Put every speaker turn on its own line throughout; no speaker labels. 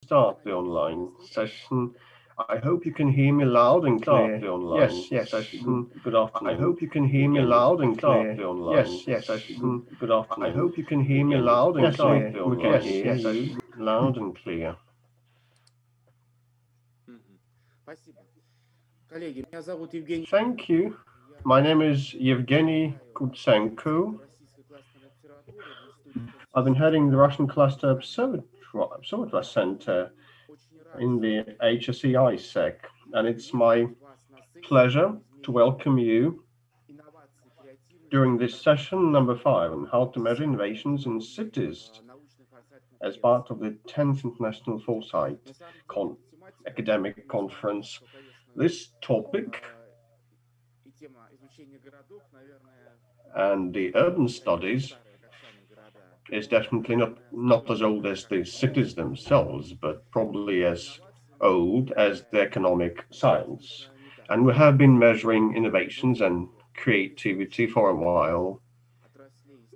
Start the online session. I hope you can hear me loud and clear. The online session. Good afternoon. I hope you can hear me loud and clear. The online session. Good afternoon. I hope you can hear me loud and clear. We can hear you loud and clear. Thank you. My name is Yevgeny Kutsenko. I've been heading the Russian Cluster Observatory Center in the HSE ISSEK, and it's my pleasure to welcome you during this session number 5 on how to measure innovations in cities as part of the 10th International Foresight Academic Conference. This topic and the urban studies is definitely not as old as the cities themselves, but probably as old as the economic science. And we have been measuring innovations and creativity for a while.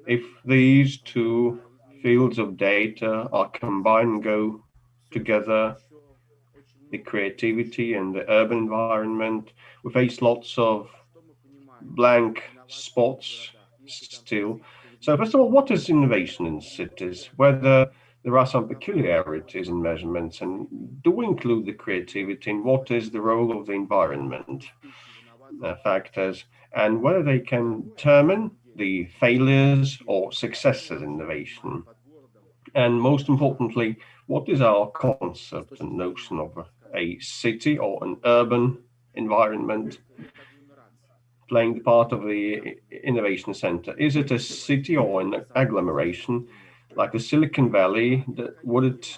If these two fields of data are combined and go together, the creativity and the urban environment, we face lots of blank spots still. So first of all, what is innovation in cities? Whether there are some peculiarities in measurements, and do we include the creativity, and what is the role of the environment factors, and whether they can determine the failures or successes in innovation. And most importantly, what is our concept and notion of a city or an urban environment playing the part of the innovation center? Is it a city or an agglomeration like the Silicon Valley? Would it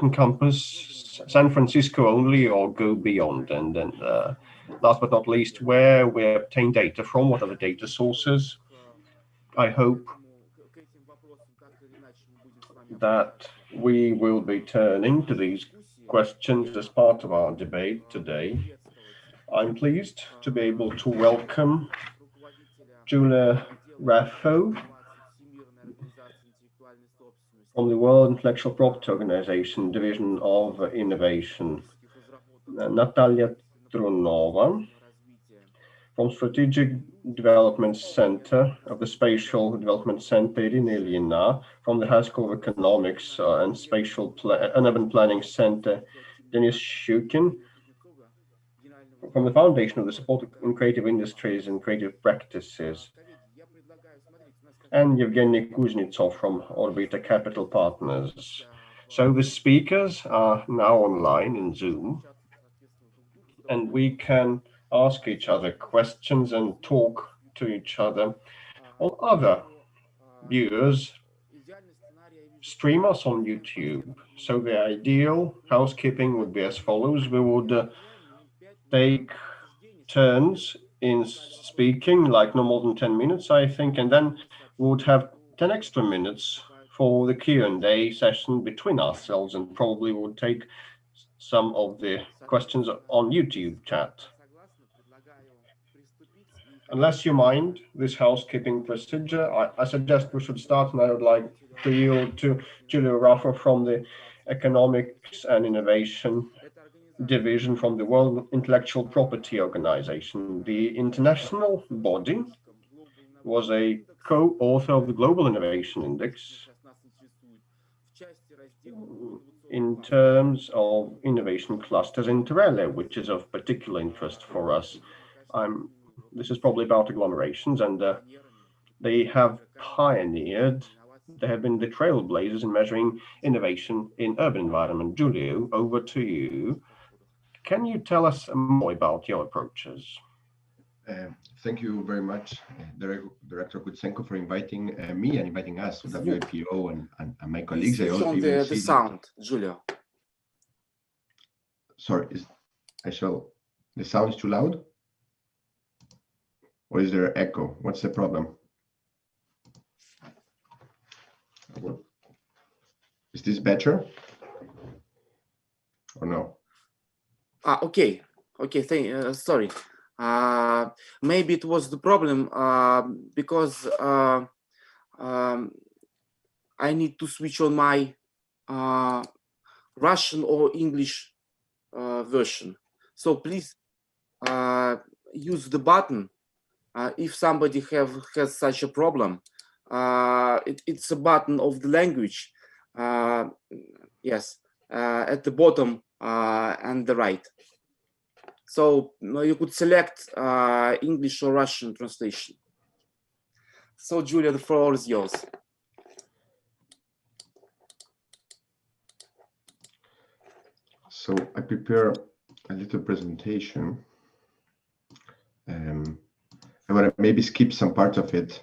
encompass San Francisco only, or go beyond? And then last but not least, where we obtain data from, what are the data sources? I hope that we will be turning to these questions as part of our debate today. I'm pleased to be able to welcome Julia Raffo from the World Intellectual Property Organization Division of Innovation, Natalia Trunova from Strategic Development Center of the Spatial Development Center, Irina Ilyina from the High School of Economics and Spatial and Urban Planning Center, Denis Shukin from the Foundation of the Support in Creative Industries and Creative Practices, and Yevgeny Kuznetsov from Orbita Capital Partners. So the speakers are now online in Zoom, and we can ask each other questions and talk to each other. All other viewers stream us on YouTube. So the ideal housekeeping would be as follows. We would take turns in speaking, like no more than 10 minutes, I think, and then we would have 10 extra minutes for the Q&A session between ourselves, and probably would take some of the questions on YouTube chat. Unless you mind this housekeeping procedure, I suggest we should start, and I would like to yield to Julia Raffo from the Economics and Innovation Division from the World Intellectual Property Organization. The international body was a co-author of the Global Innovation Index in terms of innovation clusters inter alia, which is of particular interest for us. This is probably about agglomerations, and they have been the trailblazers in measuring innovation in urban environment. Julio, over to you. Can you tell us more about your approaches?
Thank you very much, Director Kutsenko, for inviting me and inviting us, WIPO and my colleagues. I also even see
the sound, Julio.
Sorry, the sound is too loud? Or is there echo? What's the problem? Is this better? Or no?
Okay. Sorry. Maybe it was the problem because I need to switch on my Russian or English version. So please use the button if somebody has such a problem. It's a button of the language. Yes, at the bottom and the right. So you could select English or Russian translation. So Julia, the floor is yours.
So I prepare a little presentation. I want to maybe skip some part of it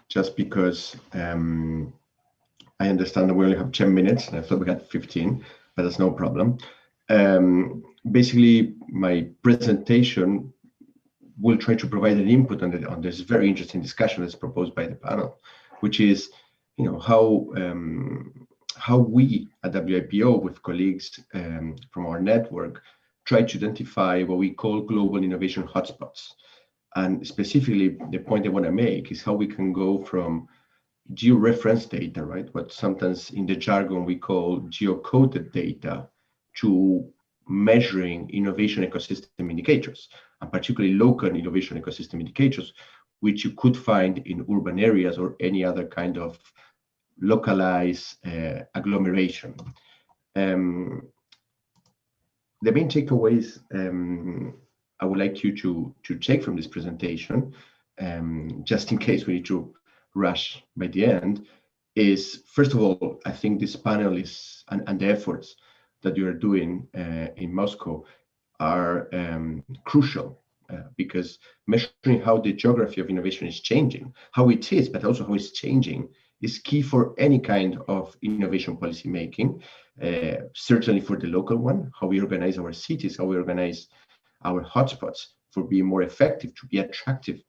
just because I understand that we only have 10 minutes and I thought we had 15, but that's no problem. Basically, my presentation will try to provide an input on this very interesting discussion that's proposed by the panel, which is, how we at WIPO with colleagues from our network try to identify what we call global innovation hotspots. And specifically, the point I want to make is how we can go from georeference data, right? What sometimes in the jargon we call geocoded data, to measuring innovation ecosystem indicators, and particularly local innovation ecosystem indicators, which you could find in urban areas or any other kind of localized agglomeration. The main takeaways I would like you to take from this presentation, just in case we need to rush by the end, is, first of all, I think this panel is, and the efforts that you are doing in Moscow are crucial, because measuring how the geography of innovation is changing, how it is, but also how it's changing, is key for any kind of innovation policy making, certainly for the local one, how we organize our cities, how we organize our hotspots for being more effective, to be attractive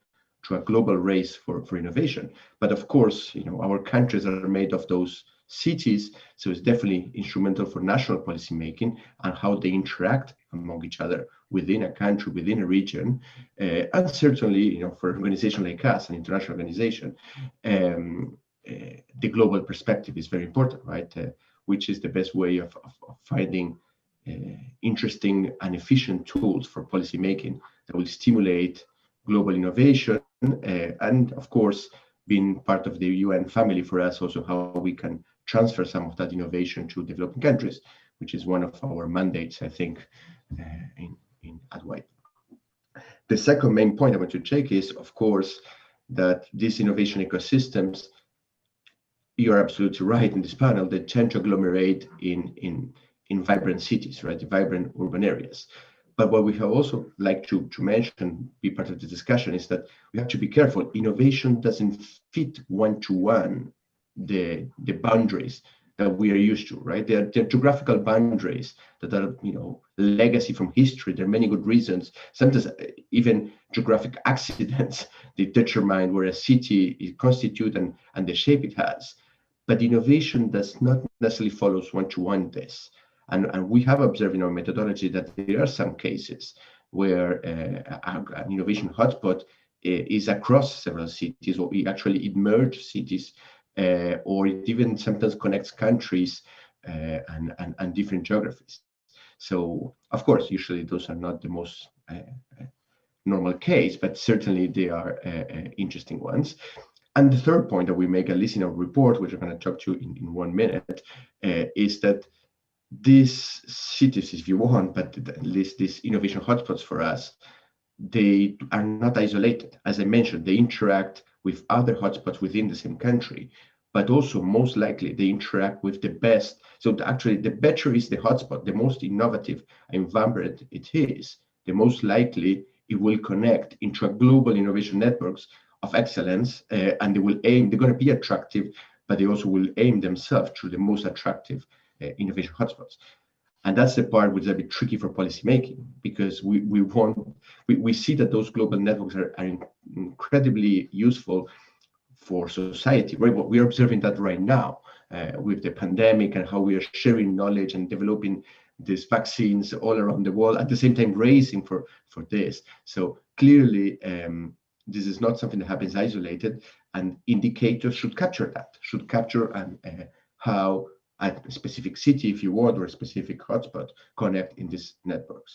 to a global race for innovation. But of course, our countries are made of those cities, so it's definitely instrumental for national policy making and how they interact among each other within a country, within a region, and certainly, for an organization like us, an international organization, the global perspective is very important, right? Which is the best way of finding interesting and efficient tools for policy making that will stimulate global innovation, and of course, being part of the UN family for us, also how we can transfer some of that innovation to developing countries, which is one of our mandates, I think, at WIPO. The second main point I want to take is, of course, that these innovation ecosystems, you're absolutely right in this panel, they tend to agglomerate in vibrant cities, right? Vibrant urban areas. But what we have also like to mention, be part of the discussion, is that we have to be careful. Innovation doesn't fit one-to-one the boundaries that we are used to, right? They're geographical boundaries that are, legacy from history. There are many good reasons. Sometimes even geographic accidents, they determine where a city is constituted and the shape it has. But innovation does not necessarily follow one-to-one this. And we have observed in our methodology that there are some cases where an innovation hotspot is across several cities, or it merges cities, or it even sometimes connects countries and different geographies. So, of course, usually those are not the most normal case, but certainly they are interesting ones. And the third point that we make, at least in our report, which I'm going to talk to in 1 minute, is that these cities, if you want, but at least these innovation hotspots for us, they are not isolated. As I mentioned, they interact with other hotspots within the same country, but also most likely they interact with the best. So actually, the better is the hotspot, the most innovative and vibrant it is, the most likely it will connect into a global innovation networks of excellence, and they're going to be attractive, but they also will aim themselves to the most attractive innovation hotspots. And that's the part which is a bit tricky for policymaking, because we see that those global networks are incredibly useful for society. Right? We are observing that right now with the pandemic, and how we are sharing knowledge and developing these vaccines all around the world, at the same time raising for this. So clearly, this is not something that happens isolated, and indicators should capture that, how at a specific city, if you want, or a specific hotspot, connect in these networks.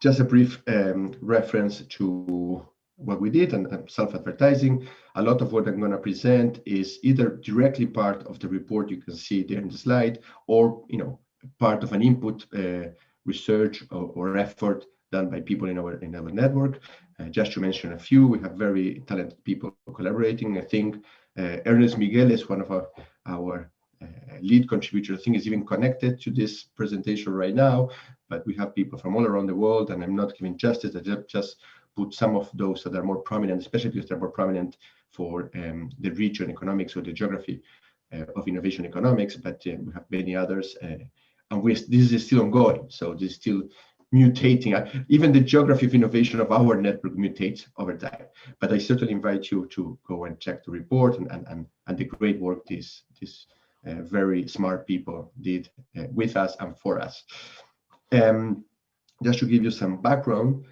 Just a brief reference to what we did and self-advertising. A lot of what I'm going to present is either directly part of the report you can see there in the slide, or part of an input research or effort done by people in our network. Just to mention a few, we have very talented people collaborating. I think Ernest Miguel is one of our lead contributors. I think is even connected to this presentation right now, but we have people from all around the world, and I'm not giving justice. I just put some of those that are more prominent, especially because they're more prominent for the region economics or the geography of innovation economics, but we have many others, and this is still ongoing, so this is still mutating. Even the geography of innovation of our network mutates over time, but I certainly invite you to go and check the report and the great work these very smart people did with us and for us. Just to give you some background,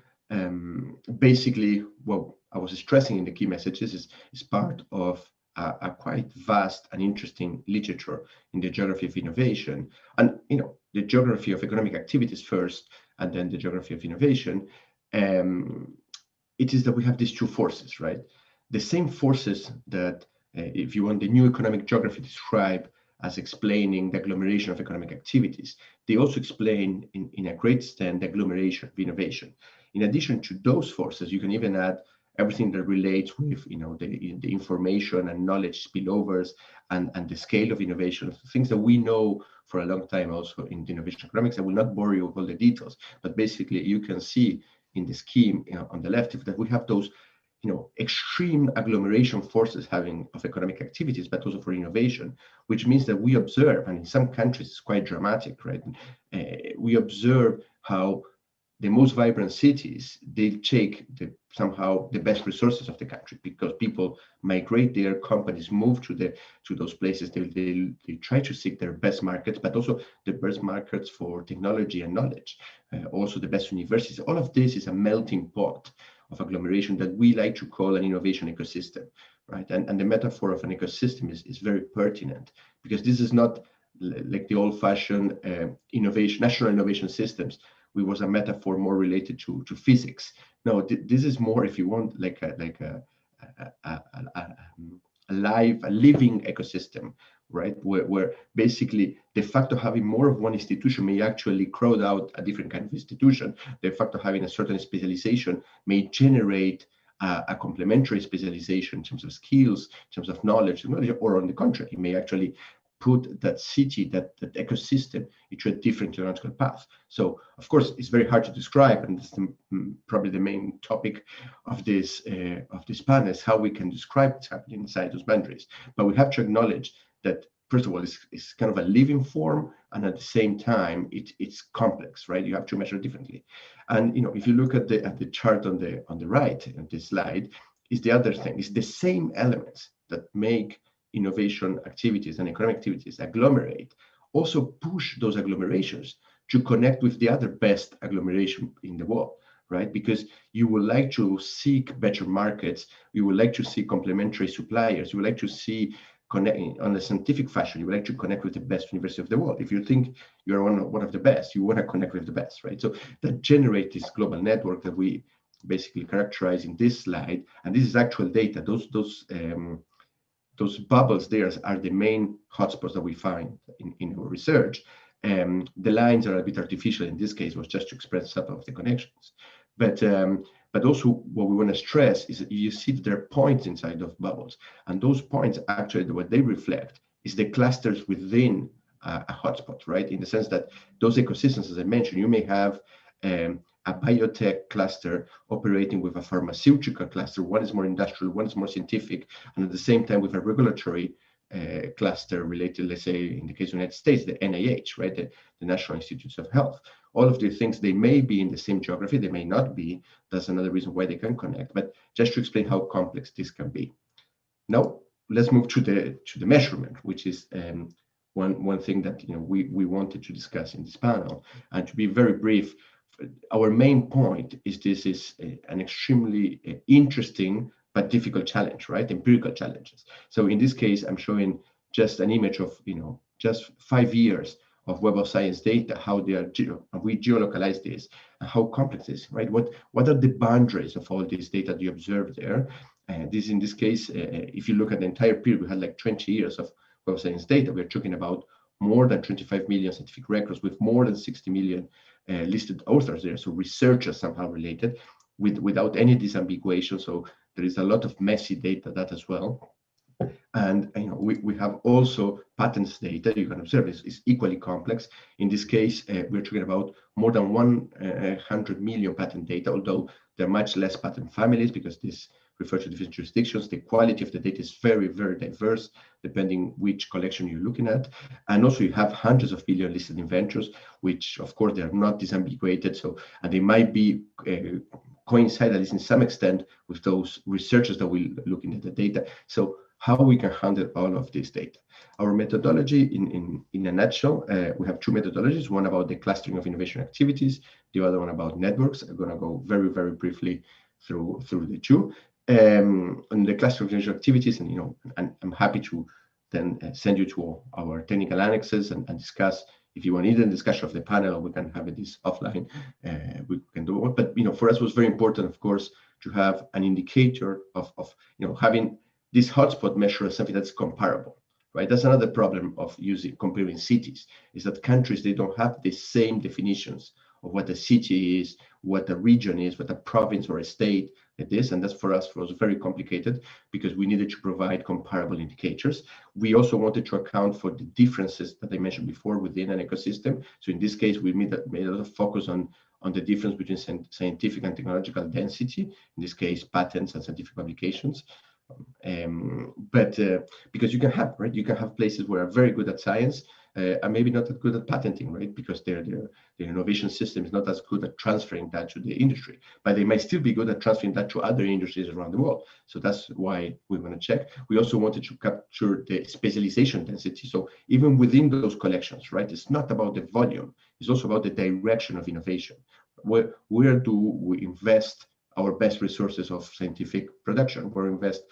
basically what I was stressing in the key messages is part of a quite vast and interesting literature in the geography of innovation, and the geography of economic activities first, and then the geography of innovation. It is that we have these two forces, right? The same forces that, if you want, the new economic geography describe as explaining the agglomeration of economic activities, they also explain in a great extent the agglomeration of innovation. In addition to those forces, you can even add everything that relates with the information and knowledge spillovers and the scale of innovation, things that we know for a long time also in the innovation economics. I will not bore you with all the details, but basically you can see in the scheme on the left that we have those extreme agglomeration forces of economic activities, but also for innovation, which means that we observe, and in some countries it's quite dramatic, right? We observe how the most vibrant cities, they take somehow the best resources of the country, because people migrate there, companies move to those places, they try to seek their best markets, but also the best markets for technology and knowledge, also the best universities. All of this is a melting pot of agglomeration that we like to call an innovation ecosystem, right? And the metaphor of an ecosystem is very pertinent, because this is not like the old-fashioned national innovation systems. It was a metaphor more related to physics. No, this is more, if you want, like a living ecosystem, right? Where basically the fact of having more of one institution may actually crowd out a different kind of institution. The fact of having a certain specialization may generate a complementary specialization in terms of skills, in terms of knowledge, or on the contrary, it may actually put that city, that ecosystem, into a different technological path. So, of course, it's very hard to describe, and it's probably the main topic of this panel, is how we can describe what's happening inside those boundaries. But we have to acknowledge that, first of all, it's kind of a living form, and at the same time, it's complex, right? You have to measure it differently. And if you look at the chart on the right on this slide, is the other thing. It's the same elements that make innovation activities and economic activities agglomerate, also push those agglomerations to connect with the other best agglomeration in the world, right? Because you would like to seek better markets, you would like to see complementary suppliers, you would like to see connecting on a scientific fashion, you would like to connect with the best university of the world. If you think you're one of the best, you want to connect with the best, right? So that generates this global network that we basically characterize in this slide, and this is actual data. Those bubbles there are the main hotspots that we find in our research. The lines are a bit artificial in this case, was just to express some of the connections. But also what we want to stress is that you see that there are points inside of bubbles, and those points actually what they reflect is the clusters within a hotspot, right? In the sense that those ecosystems, as I mentioned, you may have a biotech cluster operating with a pharmaceutical cluster. One is more industrial, one is more scientific, and at the same time with a regulatory cluster related, let's say, in the case of the United States, the NIH, right, the National Institutes of Health. All of these things, they may be in the same geography, they may not be. That's another reason why they can connect, but just to explain how complex this can be. Now, let's move to the measurement, which is one thing that we wanted to discuss in this panel. And to be very brief, our main point is this is an extremely interesting but difficult challenge, right? Empirical challenges. So in this case, I'm showing just an image of just 5 years of Web of Science data, how they are we geolocalize this, and how complex it is, right? What are the boundaries of all this data that you observe there? This, in this case, if you look at the entire period, we had like 20 years of Web of Science data. We're talking about more than 25 million scientific records with more than 60 million listed authors there. So researchers somehow related without any disambiguation. So there is a lot of messy data that as well. And we have also patents data. You can observe is equally complex. In this case, we're talking about more than 100 million patent data, although there are much less patent families because this refers to different jurisdictions. The quality of the data is very, very diverse, depending which collection you're looking at. And also you have hundreds of million listed inventors, which of course they are not disambiguated. So, and they might be coincide at least in some extent with those researchers that will looking at the data. So how we can handle all of this data. Our methodology in a nutshell, we have two methodologies, one about the clustering of innovation activities, the other one about networks. I'm going to go very, very briefly through the two. On the clustering of innovation activities, and I'm happy to then send you to our technical annexes and discuss. If you want either discussion of the panel, or we can have this offline, we can do it. But for us, it was very important, of course, to have an indicator of having this hotspot measure as something that's comparable, right? That's another problem of comparing cities, is that countries, they don't have the same definitions of what a city is, what a region is, what a province or a state it is. And that's for us was very complicated because we needed to provide comparable indicators. We also wanted to account for the differences that I mentioned before within an ecosystem. So in this case, we made a lot of focus on the difference between scientific and technological density, in this case, patents and scientific publications. Because you can have places where are very good at science and maybe not that good at patenting, right? Because their innovation system is not as good at transferring that to the industry, but they might still be good at transferring that to other industries around the world. So that's why we want to check. We also wanted to capture the specialization density. So even within those collections, right, it's not about the volume, it's also about the direction of innovation. Where do we invest our best resources of scientific production, or invest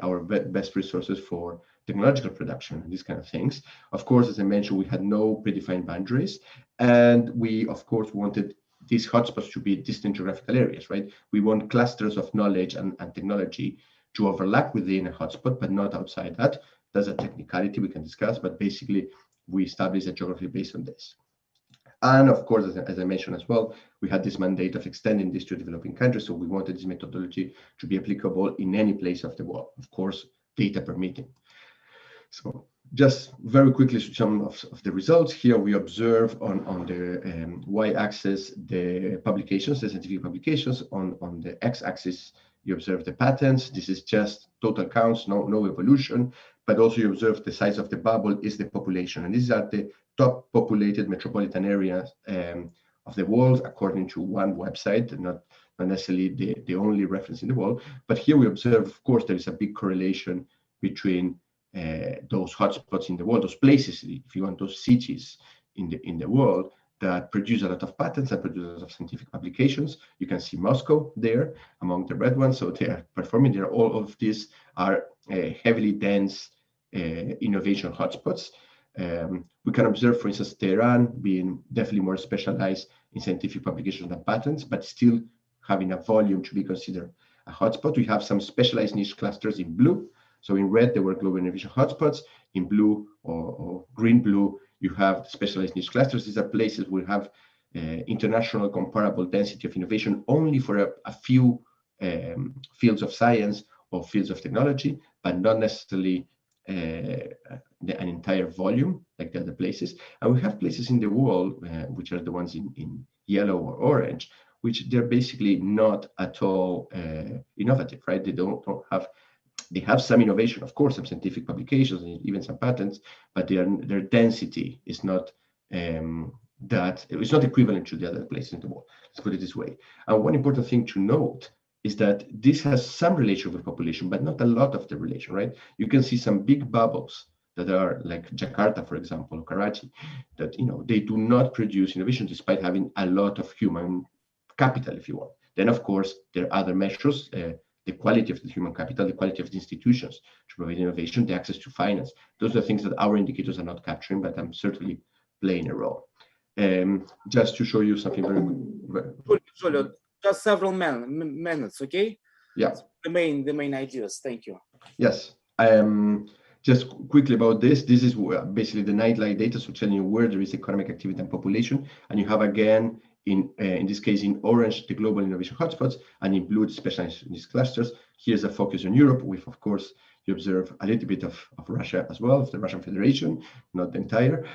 our best resources for technological production, these kind of things. Of course, as I mentioned, we had no predefined boundaries, and we, of course, wanted these hotspots to be distinct geographical areas, right? We want clusters of knowledge and technology to overlap within a hotspot, but not outside that. That's a technicality we can discuss, but basically, we established a geography based on this. And of course, as I mentioned as well, we had this mandate of extending this to developing countries. So we wanted this methodology to be applicable in any place of the world, of course, data permitting. So just very quickly, some of the results here. We observe on the y-axis the publications, the scientific publications. On the x-axis, you observe the patents. This is just total counts, no evolution. But also you observe the size of the bubble is the population. And these are the top populated metropolitan areas of the world, according to one website, not necessarily the only reference in the world. But here we observe, of course, there is a big correlation between those hotspots in the world, those places, if you want, those cities in the world that produce a lot of patents and produce a lot of scientific publications. You can see Moscow there among the red ones. So they are performing there. All of these are heavily dense innovation hotspots. We can observe, for instance, Tehran being definitely more specialized in scientific publications than patents, but still having a volume to be considered a hotspot. We have some specialized niche clusters in blue. So in red, there were global innovation hotspots. In blue or green-blue, you have specialized niche clusters. These are places where we have international comparable density of innovation only for a few fields of science or fields of technology, but not necessarily an entire volume like the other places. And we have places in the world, which are the ones in yellow or orange, which they're basically not at all innovative, right? They have some innovation, of course, some scientific publications and even some patents, but their density is not it's not equivalent to the other places in the world. Let's put it this way. And one important thing to note is that this has some relation with population, but not a lot of the relation, right? You can see some big bubbles that are like Jakarta, for example, or Karachi, that they do not produce innovation despite having a lot of human capital, if you want. Then, of course, there are other measures. the quality of the human capital, the quality of the institutions to provide innovation, the access to finance. Those are things that our indicators are not capturing, but I'm certainly playing a role. Just to show you something very
Julio, just several minutes, okay?
Yeah.
The main ideas. Thank you.
Yes. Just quickly about this. This is basically the nightlight data, so telling you where there is economic activity and population, and you have again in this case in orange the global innovation hotspots, and in blue the specialized in these clusters. Here's a focus on Europe, with of course you observe a little bit of Russia as well, of the Russian Federation, not the entire.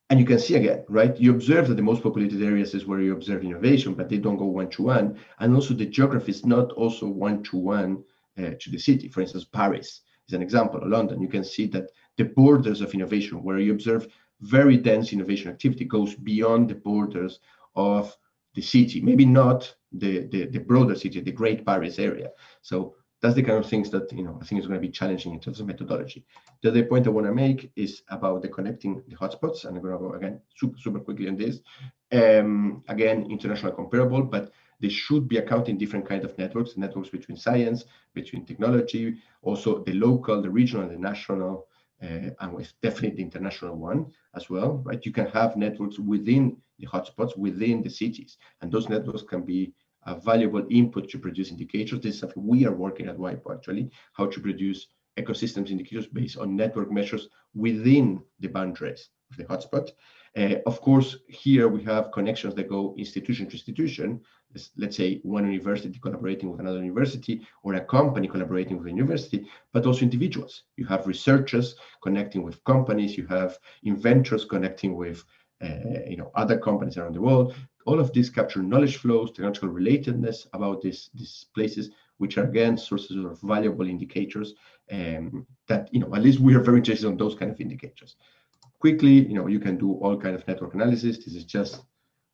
And you can see again, right? You observe that the most populated areas is where you observe innovation, but they don't go one-to-one. And also the geography is not also one-to-one to the city. For instance, Paris is an example, or London. You can see that the borders of innovation, where you observe very dense innovation activity, goes beyond the borders of the city. Maybe not the broader city, the Great Paris area. So that's the kind of things that, you know, I think is going to be challenging in terms of methodology. The other point I want to make is about the connecting the hotspots, and I'm going to go again super quickly on this. Again, international comparable, but they should be accounting different kinds of networks between science, between technology, also the local, the regional, the national, and with definitely the international one as well, right? You can have networks within the hotspots, within the cities, and those networks can be a valuable input to produce indicators. This is something we are working at WIPO actually, how to produce ecosystems indicators based on network measures within the boundaries of the hotspot. Of course, here we have connections that go institution to institution. Let's say one university collaborating with another university, or a company collaborating with a university, but also individuals. You have researchers connecting with companies, you have inventors connecting with other companies around the world. All of these capture knowledge flows, technological relatedness about these places, which are again sources of valuable indicators, that, you know, at least we are very interested in those kind of indicators. Quickly, you know, you can do all kind of network analysis. This is just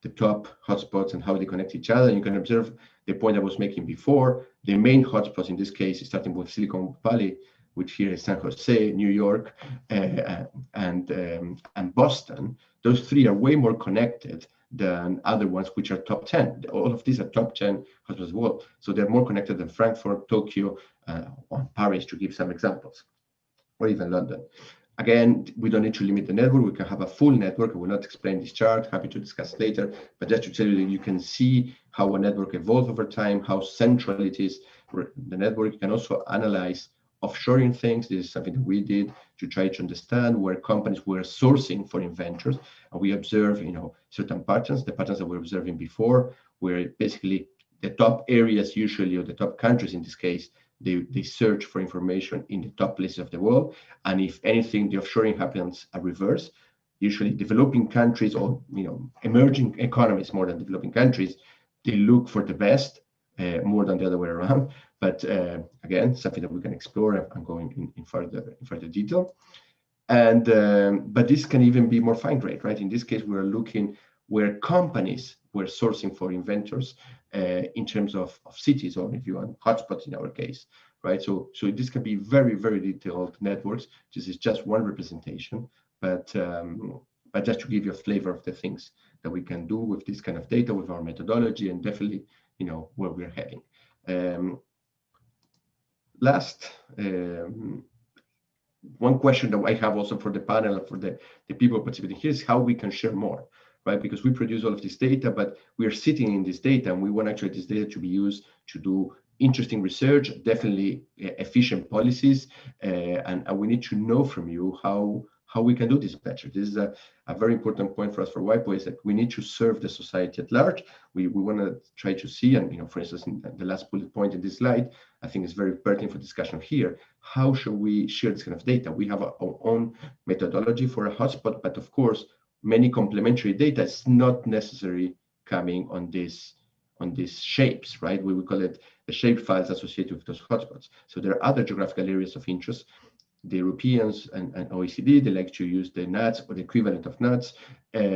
the top hotspots and how they connect each other. You can observe the point I was making before. The main hotspots in this case is starting with Silicon Valley, which here is San Jose, New York, and Boston. Those three are way more connected than other ones, which are top 10. All of these are top 10 hotspots as well. So they're more connected than Frankfurt, Tokyo, or Paris, to give some examples, or even London. Again, we don't need to limit the network. We can have a full network. I will not explain this chart, happy to discuss later, but just to tell you that you can see how a network evolves over time, how central it is. The network can also analyze offshoring things. This is something that we did to try to understand where companies were sourcing for inventors. And we observe, you know, certain patterns, the patterns that we were observing before, where basically the top areas usually, or the top countries in this case, they search for information in the top places of the world. And if anything, the offshoring happens a reverse. Usually developing countries, or, you know, emerging economies more than developing countries, they look for the best more than the other way around. But again, something that we can explore and go in further detail. And but this can even be more fine-grained, right? In this case, we're looking where companies were sourcing for inventors in terms of cities, or if you want, hotspots in our case, right? So this can be very detailed networks. This is just one representation, but just to give you a flavor of the things that we can do with this kind of data, with our methodology, and definitely, you know, where we're heading. Last, one question that I have also for the panel, for the people participating here, is how we can share more, right? Because we produce all of this data, but we are sitting in this data, and we want actually this data to be used to do interesting research, definitely efficient policies, and we need to know from you how we can do this better. This is a very important point for us for WIPO, is that we need to serve the society at large. We want to try to see, and, you know, for instance, in the last bullet point in this slide, I think it's very pertinent for discussion here. How should we share this kind of data? We have our own methodology for a hotspot, but of course, many complementary data is not necessarily coming on these shapes, right? We will call it the shape files associated with those hotspots. So there are other geographical areas of interest. The Europeans and OECD, they like to use the NUTS, or the equivalent of NUTS.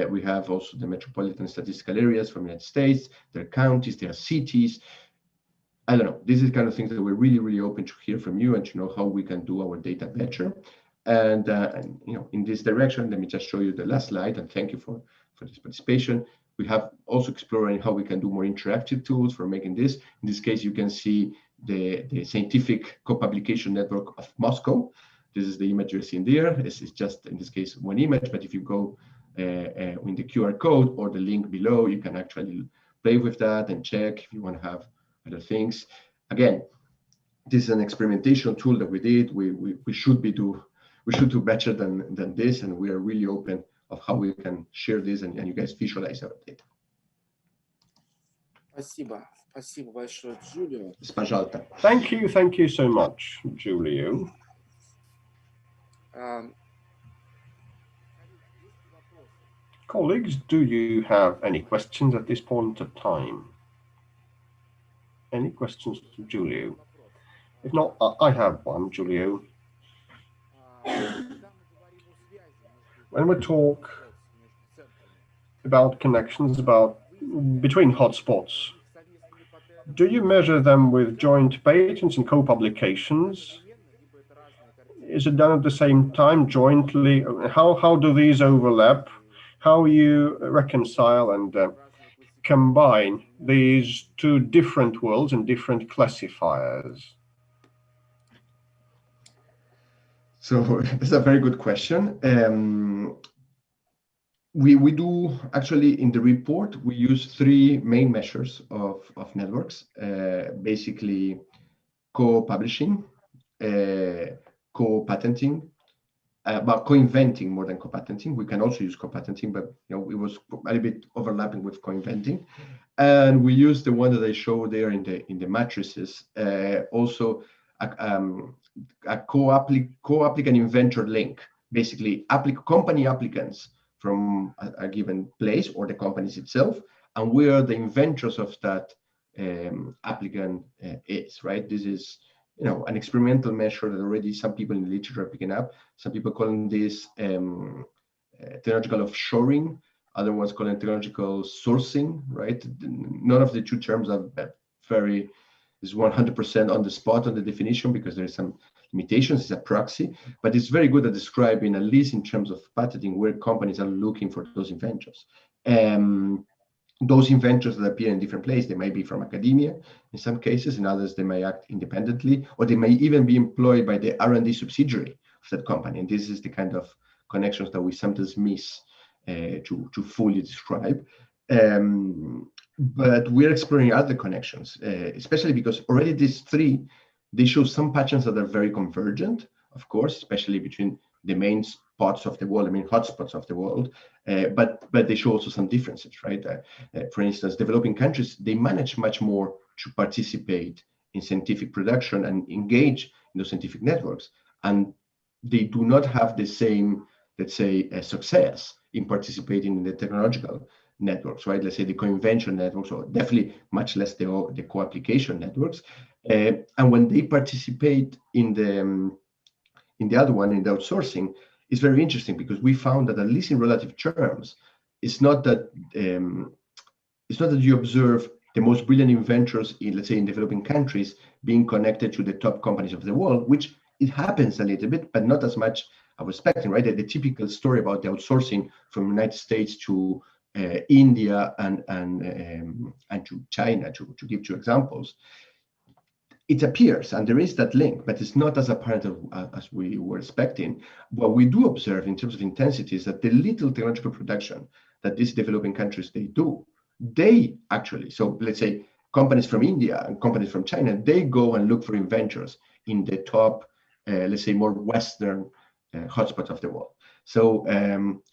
We have also the metropolitan statistical areas from the United States. There are counties, there are cities. I don't know. This is kind of things that we're really open to hear from you, and to know how we can do our data better. And you know, in this direction, let me just show you the last slide, and thank you for this participation. We have also exploring how we can do more interactive tools for making this. In this case, you can see the scientific co-publication network of Moscow. This is the image you're seeing there. This is just, in this case, one image, but if you go in the QR code or the link below, you can actually play with that and check if you want to have other things. Again, this is an experimentation tool that we did. We should do better than this, and we are really open of how we can share this and you guys visualize our data.
Спасибо. Спасибо большое, Giulio.
Thank you so much, Giulio. Colleagues, do you have any questions at this point of time? Any questions to Giulio? If not, I have one, Giulio. When we talk about connections between hotspots, do you measure them with joint patents and co-publications? Is it done at the same time, jointly? How do these overlap? How you reconcile and combine these two different worlds and different classifiers?
So that's a very good question. We do actually in the report, we use three main measures of networks, basically co-publishing, co-patenting, but co-inventing more than co-patenting. We can also use co-patenting, but it was a little bit overlapping with co-inventing. And we use the one that I showed there in the matrices, also a co-applicant inventor link, basically company applicants from a given place or the companies itself, and where the inventors of that applicant is, right? This is, an experimental measure that already some people in the literature are picking up. Some people calling this technological offshoring, other ones calling it technological sourcing, right? None of the two terms are is 100% on the spot on the definition because there is some limitations. It's a proxy, but it's very good at describing, at least in terms of patenting, where companies are looking for those inventors. Those inventors that appear in different places, they may be from academia in some cases, in others they may act independently, or they may even be employed by the R&D subsidiary of that company. And this is the kind of connections that we sometimes miss to fully describe. But we're exploring other connections, especially because already these three, they show some patterns that are very convergent, of course, especially between the main spots of the world, hotspots of the world, but they show also some differences, right? For instance, developing countries, they manage much more to participate in scientific production and engage in those scientific networks, and they do not have the same, let's say, success in participating in the technological networks, right? Let's say the co-invention networks, or definitely much less the co-application networks. And when they participate in the other one, in the outsourcing, it's very interesting because we found that, at least in relative terms, it's not that you observe the most brilliant inventors in, let's say, in developing countries being connected to the top companies of the world, which it happens a little bit, but not as much I was expecting, right? The typical story about the outsourcing from the United States to India and to China, to give two examples, it appears, and there is that link, but it's not as apparent as we were expecting. What we do observe in terms of intensity is that the little technological production that these developing countries, they actually, so let's say companies from India and companies from China, they go and look for inventors in the top, let's say, more Western hotspots of the world. So,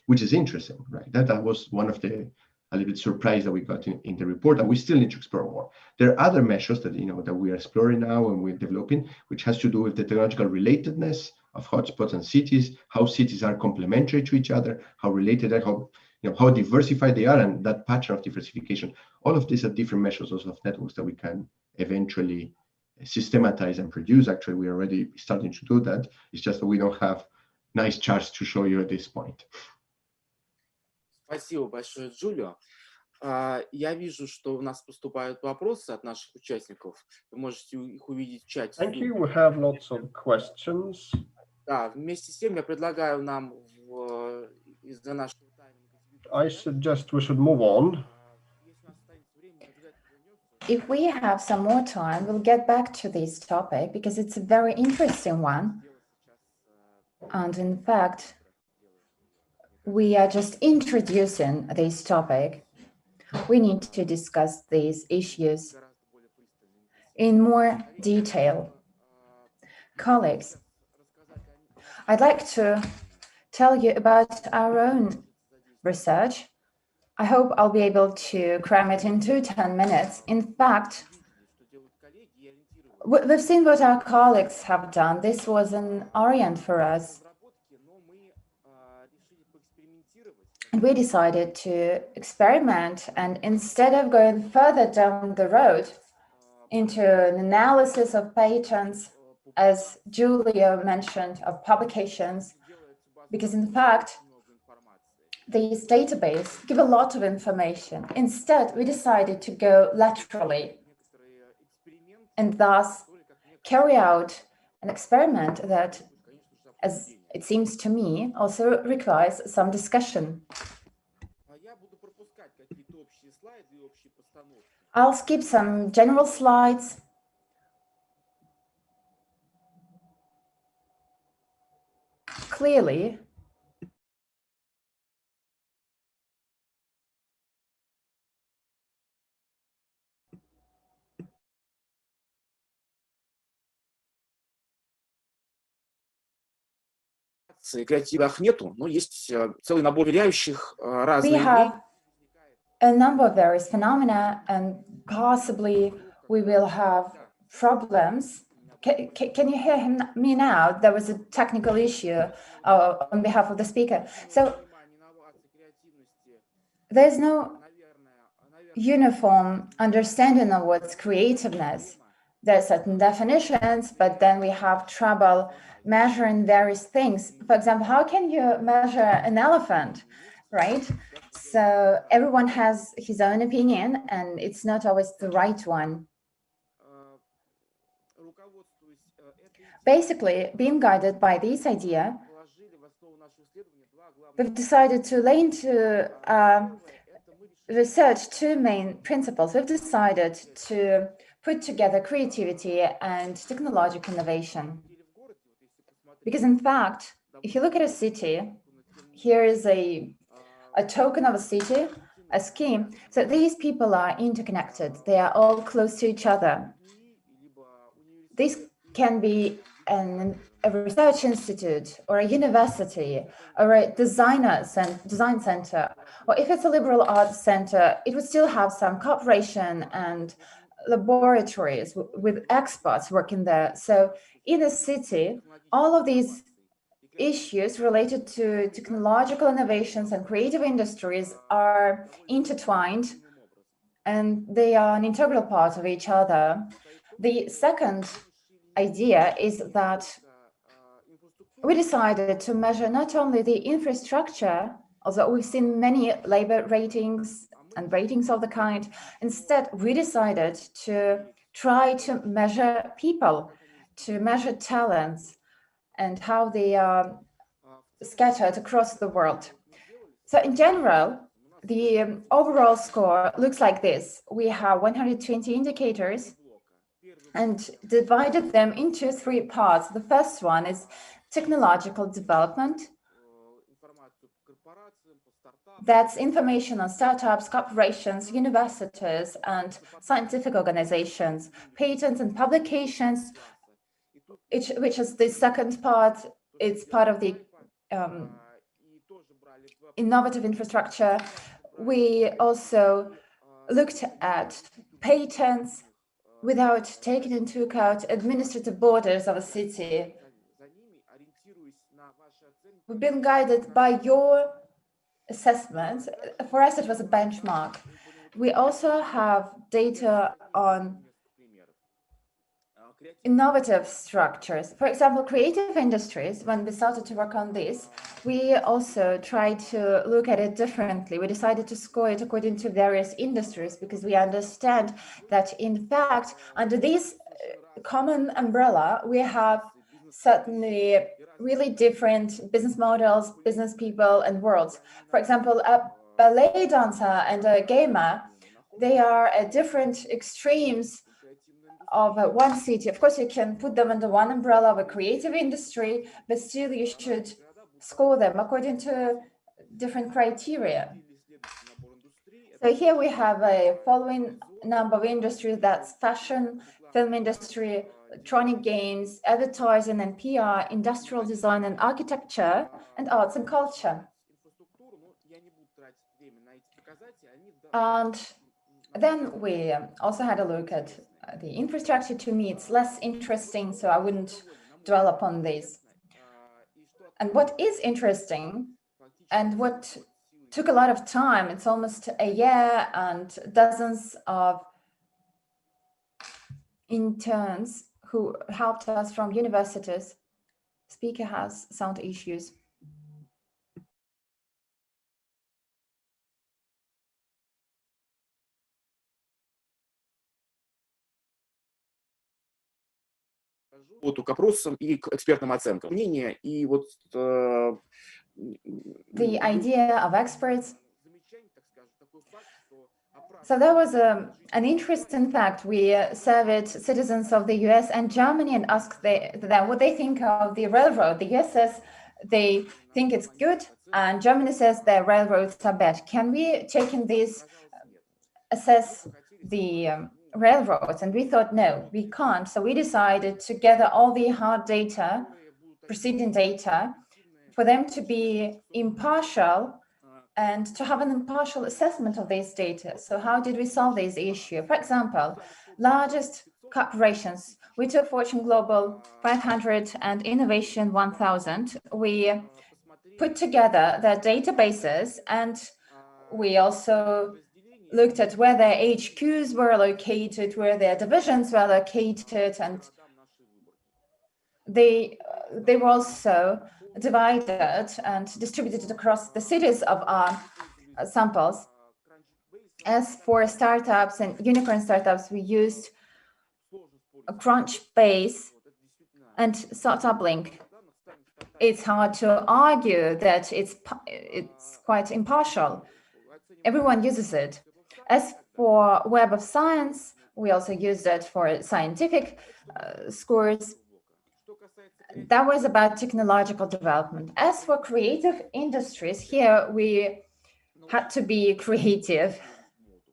which is interesting, right? That was one of the a little bit surprise that we got in the report, and we still need to explore more. There are other measures that that we are exploring now and we're developing, which has to do with the technological relatedness of hotspots and cities, how cities are complementary to each other, how related they are, how diversified they are, and that pattern of diversification. All of these are different measures also of networks that we can eventually systematize and produce. Actually, we're already starting to do that. It's just that we don't have nice charts to show you at this point.
Спасибо большое, Джулио. Я вижу, что у нас поступают вопросы от наших участников. Вы можете их увидеть в чате.
Thank you. We have lots of questions.
Да, вместе с тем я предлагаю нам из-за нашего тайминга.
I suggest we should move on
if we have some more time, we'll get back to this topic because it's a very interesting one. And in fact, we are just introducing this topic. We need to discuss these issues in more detail. Colleagues, I'd like to tell you about our own research. I hope I'll be able to cram it into 10 minutes. In fact, we've seen what our colleagues have done. This was an orient for us. And we decided to experiment, and instead of going further down the road into an analysis of patents, as Julia mentioned, of publications, because in fact, these databases give a lot of information. Instead, we decided to go laterally and thus carry out an experiment that, as it seems to me, also requires some discussion. I'll skip some general slides. Clearly,
креативных нету, но есть целый набор влияющих разные.
We have a number of various phenomena, and possibly we will have problems. Can you hear me now? There was a technical issue on behalf of the speaker. So there's no uniform understanding of what's creativeness. There are certain definitions, but then we have trouble measuring various things. For example, how can you measure an elephant, right? So everyone has his own opinion, and it's not always the right one. Basically, being guided by this idea, we've decided to lay into research two main principles. We've decided to put together creativity and technological innovation. Because in fact, if you look at a city, here is a token of a city, a scheme. So these people are interconnected. They are all close to each other. This can be a research institute or a university or a design center, or if it's a liberal arts center, it would still have some cooperation and laboratories with experts working there. So in a city, all of these issues related to technological innovations and creative industries are intertwined, and they are an integral part of each other. The second idea is that we decided to measure not only the infrastructure, although we've seen many labor ratings and ratings of the kind. Instead, we decided to try to measure people, to measure talents and how they are scattered across the world. So in general, the overall score looks like this. We have 120 indicators and divided them into three parts. The first one is technological development. That's information on startups, corporations, universities, and scientific organizations, patents and publications, which is the second part. It's part of the innovative infrastructure. We also looked at patents without taking into account administrative borders of a city. We've been guided by your assessments. For us, it was a benchmark. We also have data on innovative structures. For example, creative industries, when we started to work on this, we also tried to look at it differently. We decided to score it according to various industries because we understand that, in fact, under this common umbrella, we have certainly really different business models, business people, and worlds. For example, a ballet dancer and a gamer they are at different extremes of one city. Of course, you can put them under one umbrella of a creative industry, but still you should score them according to different criteria. So here we have a following number of industries: that's fashion, film industry, electronic games, advertising and PR, industrial design and architecture, and arts and culture. And then we also had a look at the infrastructure. To me, it's less interesting, so I wouldn't dwell upon this. And what is interesting, and what took a lot of time, it's almost a year and dozens of interns who helped us from universities. Speaker has sound issues.
К опросам и к экспертным оценкам. Мнение и вот
the idea of experts. So that was an interesting fact. We surveyed citizens of the US and Germany and asked them what they think of the railroad. The US says they think it's good, and Germany says their railroads are bad. Can we take in this, assess the railroads? And we thought, no, we can't. So we decided to gather all the hard data, preceding data, for them to be impartial and to have an impartial assessment of these data. So how did we solve this issue? For example, largest corporations, we took Fortune Global 500 and Innovation 1000. We put together their databases, and we also looked at where their HQs were located, where their divisions were located, and they were also divided and distributed across the cities of our samples. As for startups and unicorn startups, we used a Crunchbase and Startup Link. It's hard to argue that it's quite impartial. Everyone uses it. As for Web of Science, we also used it for scientific scores. That was about technological development. As for creative industries, here we had to be creative,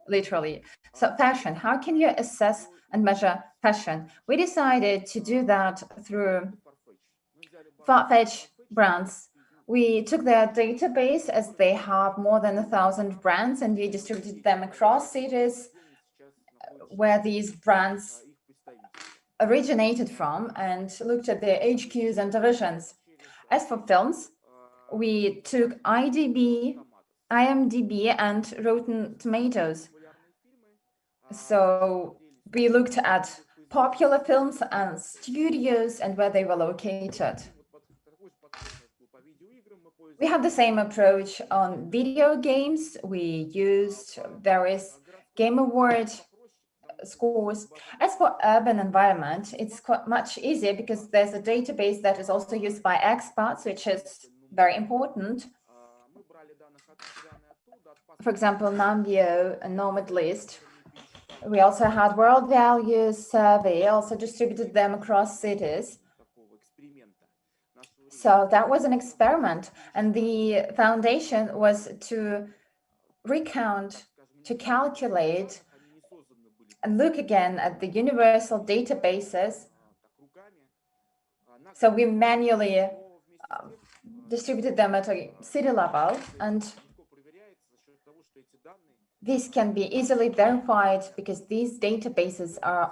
literally. So fashion, how can you assess and measure fashion? We decided to do that through Farfetch brands. We took their database, as they have more than 1,000 brands, and we distributed them across cities where these brands originated from, and looked at their HQs and divisions. As for films, we took IMDb and Rotten Tomatoes. So we looked at popular films and studios and where they were located. We had the same approach on video games. We used various Game Award scores. As for urban environment, it's quite much easier because there's a database that is also used by experts, which is very important. For example, Numbeo and Nomad List. We also had World Values Survey, also distributed them across cities. So that was an experiment, and the foundation was to recount, to calculate, and look again at the universal databases. So we manually distributed them at a city level, and this can be easily verified because these databases are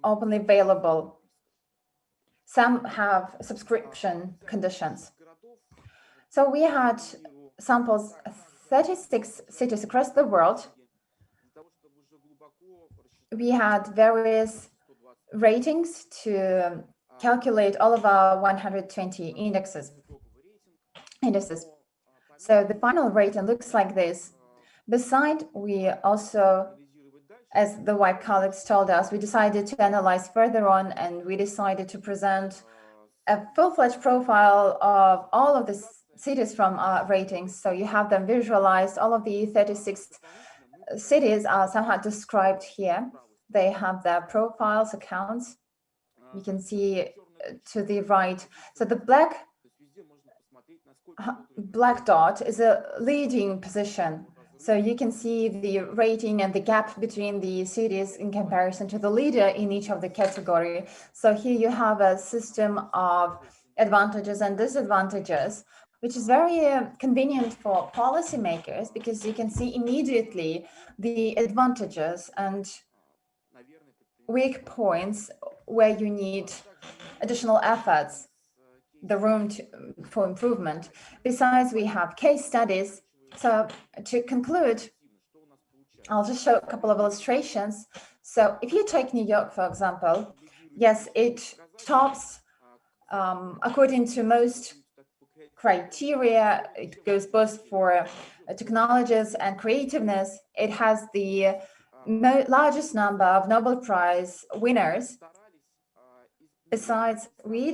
openly available. Some have subscription conditions. So we had samples 36 cities across the world. We had various ratings to calculate all of our 120 indices. So the final rating looks like this. Beside, we also, as the white colleagues told us, we decided to analyze further on, and we decided to present a full-fledged profile of all of the cities from our ratings. So you have them visualized, all of the 36 cities are somehow described here. They have their profiles, accounts. You can see to the right. So the black dot is a leading position. So you can see the rating and the gap between the cities in comparison to the leader in each of the category. So here you have a system of advantages and disadvantages, which is very convenient for policymakers because you can see immediately the advantages and weak points where you need additional efforts, the room for improvement. Besides, we have case studies. So to conclude, I'll just show a couple of illustrations. So if you take New York, for example, yes, it tops according to most criteria. It goes both for technologies and creativeness. It has the largest number of Nobel Prize winners. Besides, we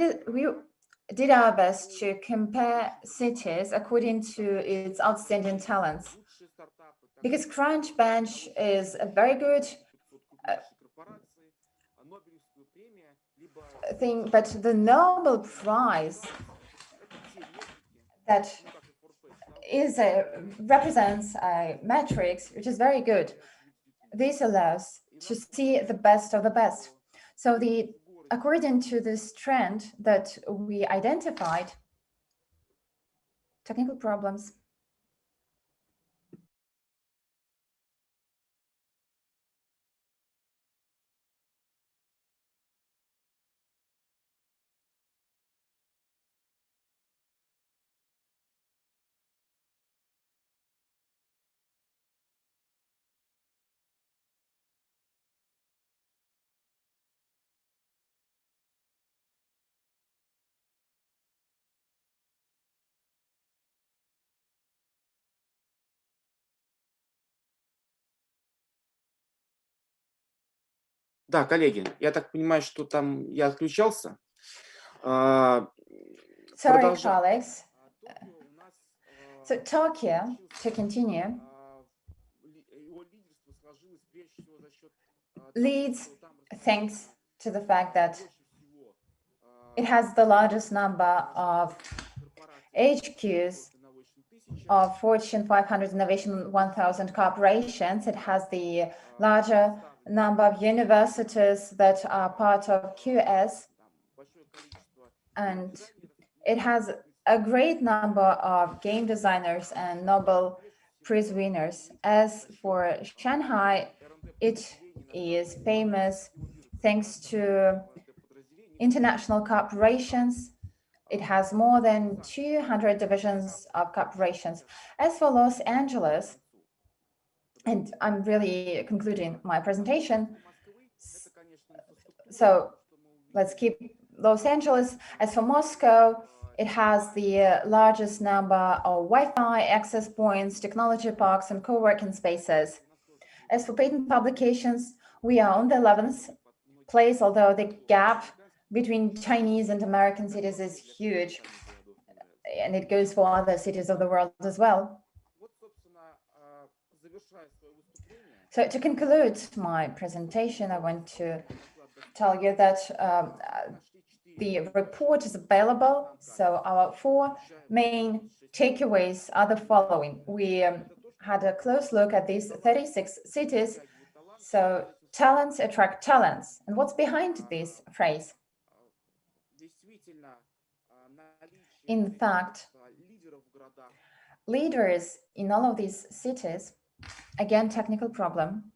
did our best to compare cities according to its outstanding talents. Because Crunchbench is a very good thing, but the Nobel Prize that represents a matrix, which is very good. This allows to see the best of the best. So according to this trend that we identified, technical problems.
Да, коллеги, я так понимаю, что там я отключался.
Sorry, colleagues. So Tokyo, to continue, leads thanks to the fact that it has the largest number of HQs of Fortune 500 Innovation 1000 corporations. It has the larger number of universities that are part of QS, and it has a great number of game designers and Nobel Prize winners. As for Shanghai, it is famous thanks to international corporations. It has more than 200 divisions of corporations. As for Los Angeles, and I'm really concluding my presentation, so let's keep Los Angeles. As for Moscow, it has the largest number of Wi-Fi access points, technology parks, and co-working spaces. As for patent publications, we are on the 11th place, although the gap between Chinese and American cities is huge, and it goes for other cities of the world as well. So to conclude my presentation, I want to tell you that the report is available. So our 4 main takeaways are the following. We had a close look at these 36 cities. So talents attract talents. And what's behind this phrase? In fact, leaders in all of these cities, again, technical problem,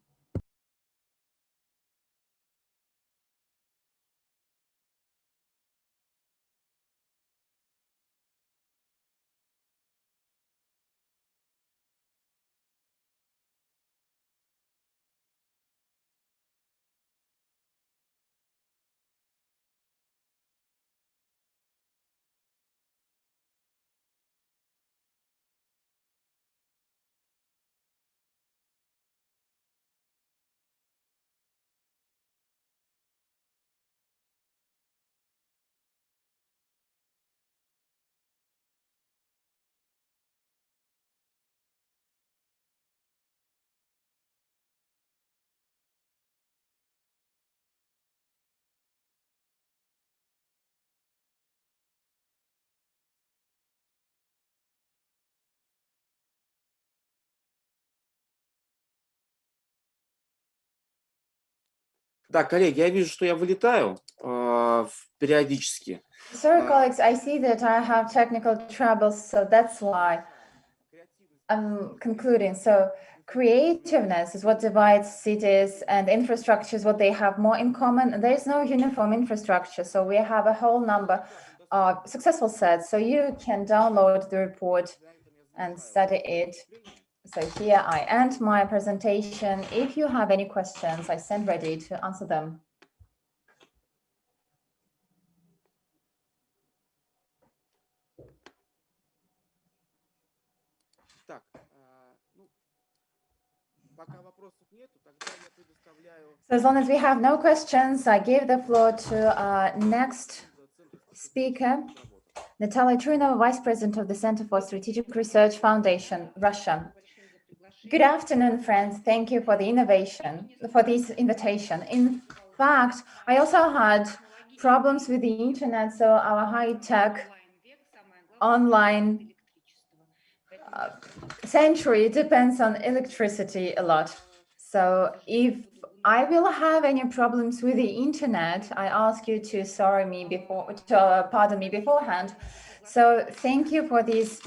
Да, коллеги, я вижу, что я вылетаю периодически.
Sorry, colleagues, I see that I have technical troubles, so that's why I'm concluding. So creativeness is what divides cities, and infrastructure is what they have more in common. And there is no uniform infrastructure, so we have a whole number of successful sets. So you can download the report and study it. So here I end my presentation. If you have any questions, I stand ready to answer them.
Так, ну, пока вопросов нету, тогда я предоставляю.
So as long as we have no questions, I give the floor to our next speaker, Natalia Trunova, Vice President of the Center for Strategic Research Foundation, Russia. Good afternoon, friends. Thank you for the this invitation. In fact, I also had problems with the internet, so our high-tech online century depends on electricity a lot. So if I will have any problems with the internet, I ask you to pardon me beforehand. So thank you for this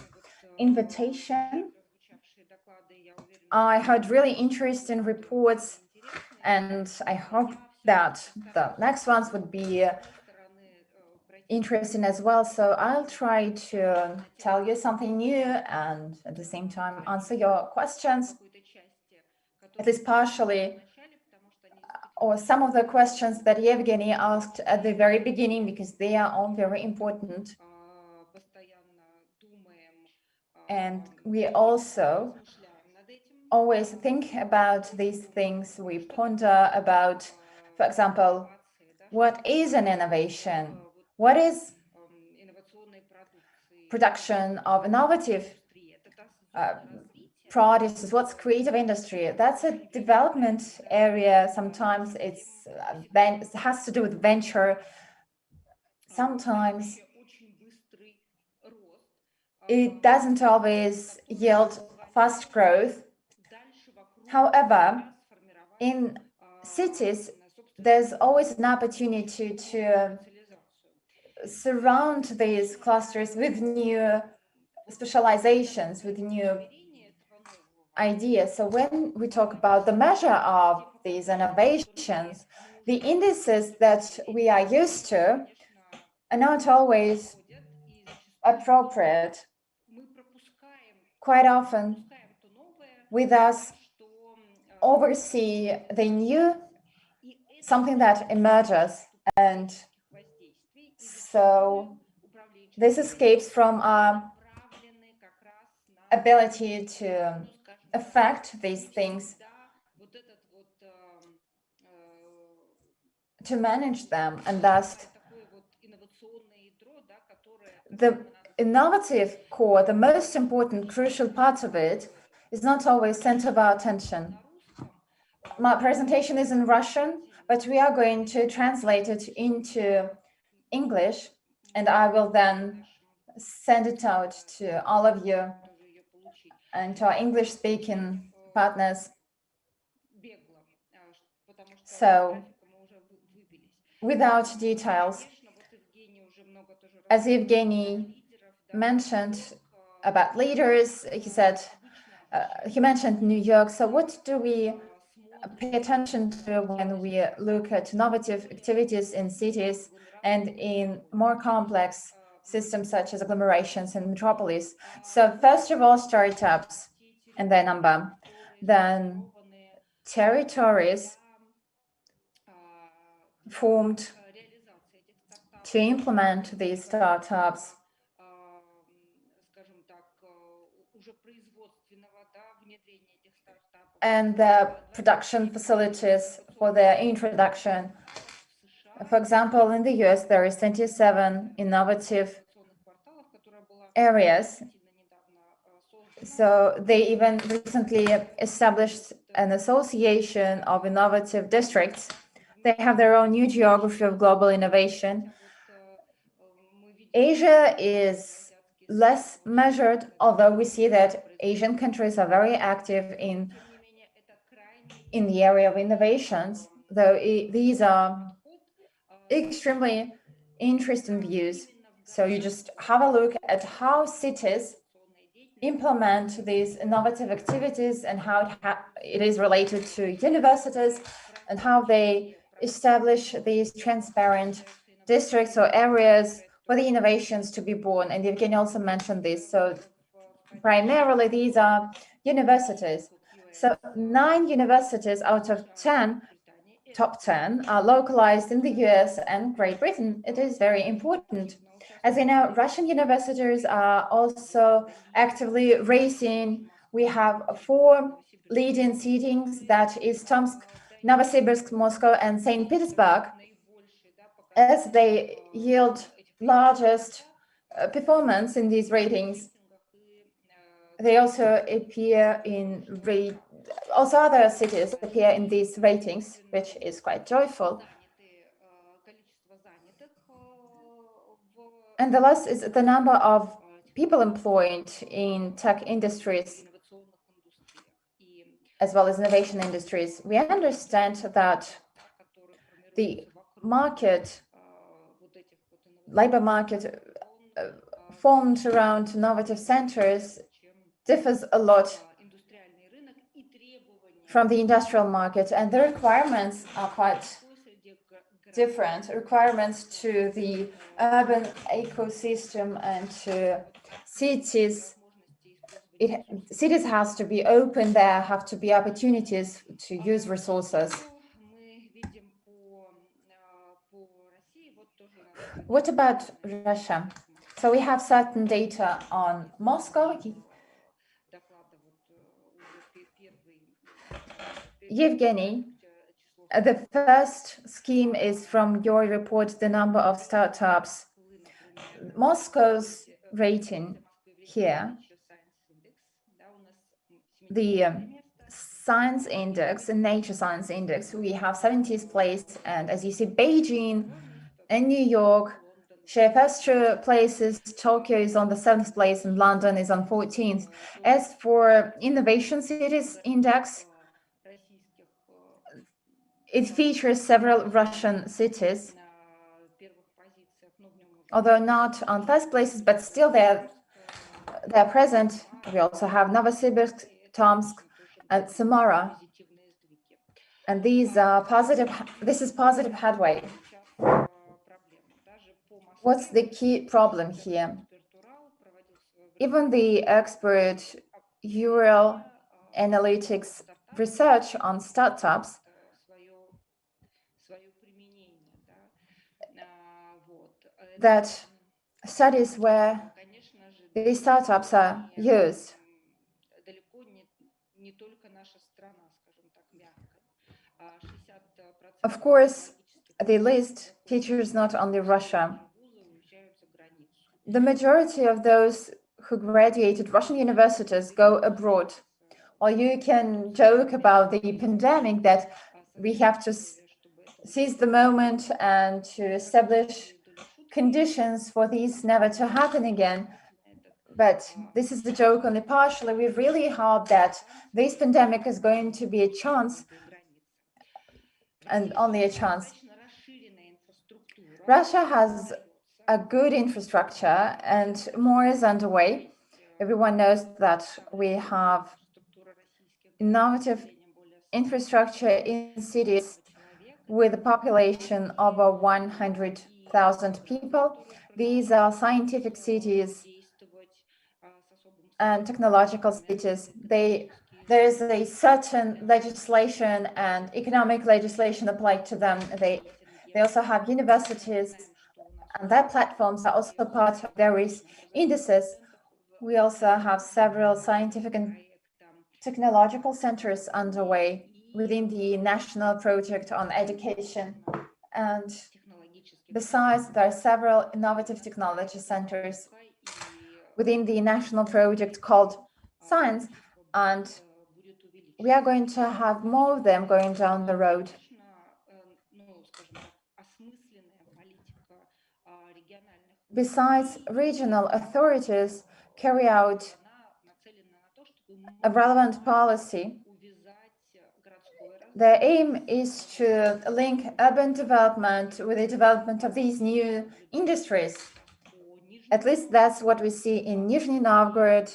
invitation. I heard really interesting reports, and I hope that the next ones would be interesting as well. So I'll try to tell you something new and at the same time answer your questions, at least partially, or some of the questions that Yevgeny asked at the very beginning, because they are all very important. And we also always think about these things. We ponder about, for example, what is an innovation? What is production of innovative products? What's creative industry? That's a development area. Sometimes it has to do with venture. Sometimes it doesn't always yield fast growth. However, in cities, there's always an opportunity to surround these clusters with new specializations, with new ideas. So when we talk about the measure of these innovations, the indices that we are used to are not always appropriate. Quite often, we thus oversee the new, something that emerges, and so this escapes from our ability to affect these things, to manage them, and thus the innovative core, the most important, crucial part of it, is not always center of our attention. My presentation is in Russian, but we are going to translate it into English, and I will then send it out to all of you and to our English-speaking partners. So, without details, as Evgeny mentioned about leaders, he mentioned New York. So what do we pay attention to when we look at innovative activities in cities and in more complex systems such as agglomerations and metropolis? So first of all, startups and their number, then territories formed to implement these startups, and the production facilities for their introduction. For example, in the US, there is 27 innovative areas. So they even recently established an association of innovative districts. They have their own new geography of global innovation. Asia is less measured, although we see that Asian countries are very active in the area of innovations. though these are extremely interesting views. So you just have a look at how cities implement these innovative activities and how it is related to universities and how they establish these transparent districts or areas for the innovations to be born. And Evgeny also mentioned this. So primarily these are universities. So 9 universities out of 10, top 10, are localized in the US and Great Britain. It is very important. As you know, Russian universities are also actively racing. We have 4 leading cities, that is Tomsk, Novosibirsk, Moscow, and St. Petersburg, as they yield largest performance in these ratings. They also appear in also other cities appear in these ratings, which is quite joyful. And the last is the number of people employed in tech industries, as well as innovation industries. We understand that the market, labor market formed around innovative centers differs a lot from the industrial market, and the requirements are quite different. Requirements to the urban ecosystem and to cities. Cities has to be open, there have to be opportunities to use resources. What about Russia? So we have certain data on Moscow. Evgeny, the first scheme is from your report, the number of startups. Moscow's rating here, the science index and nature science index, we have 70th place, and as you see, Beijing and New York share first 2 places. Tokyo is on the 7th place and London is on 14th. As for Innovation Cities Index, it features several Russian cities, although not on first places, but still they're present. We also have Novosibirsk, Tomsk, and Samara, and these are positive. This is positive headway. What's the key problem here? Even the expert Ural Analytics research on startups that studies where these startups are used. Of course, the list features not only Russia. The majority of those who graduated Russian universities go abroad. Or you can joke about the pandemic that we have to seize the moment and to establish conditions for these never to happen again. But this is the joke only partially. We really hope that this pandemic is going to be a chance, and only a chance. Russia has a good infrastructure and more is underway. Everyone knows that we have innovative infrastructure in cities with a population of over 100,000 people. These are scientific cities and technological cities. There is a certain legislation and economic legislation applied to them. They also have universities, and their platforms are also part of various indices. We also have several scientific and technological centers underway within the national project on education. And besides, there are several innovative technology centers within the national project called Science, and we are going to have more of them going down the road. Besides, regional authorities carry out a relevant policy the aim is to link urban development with the development of these new industries. At least that's what we see in Nizhny Novgorod.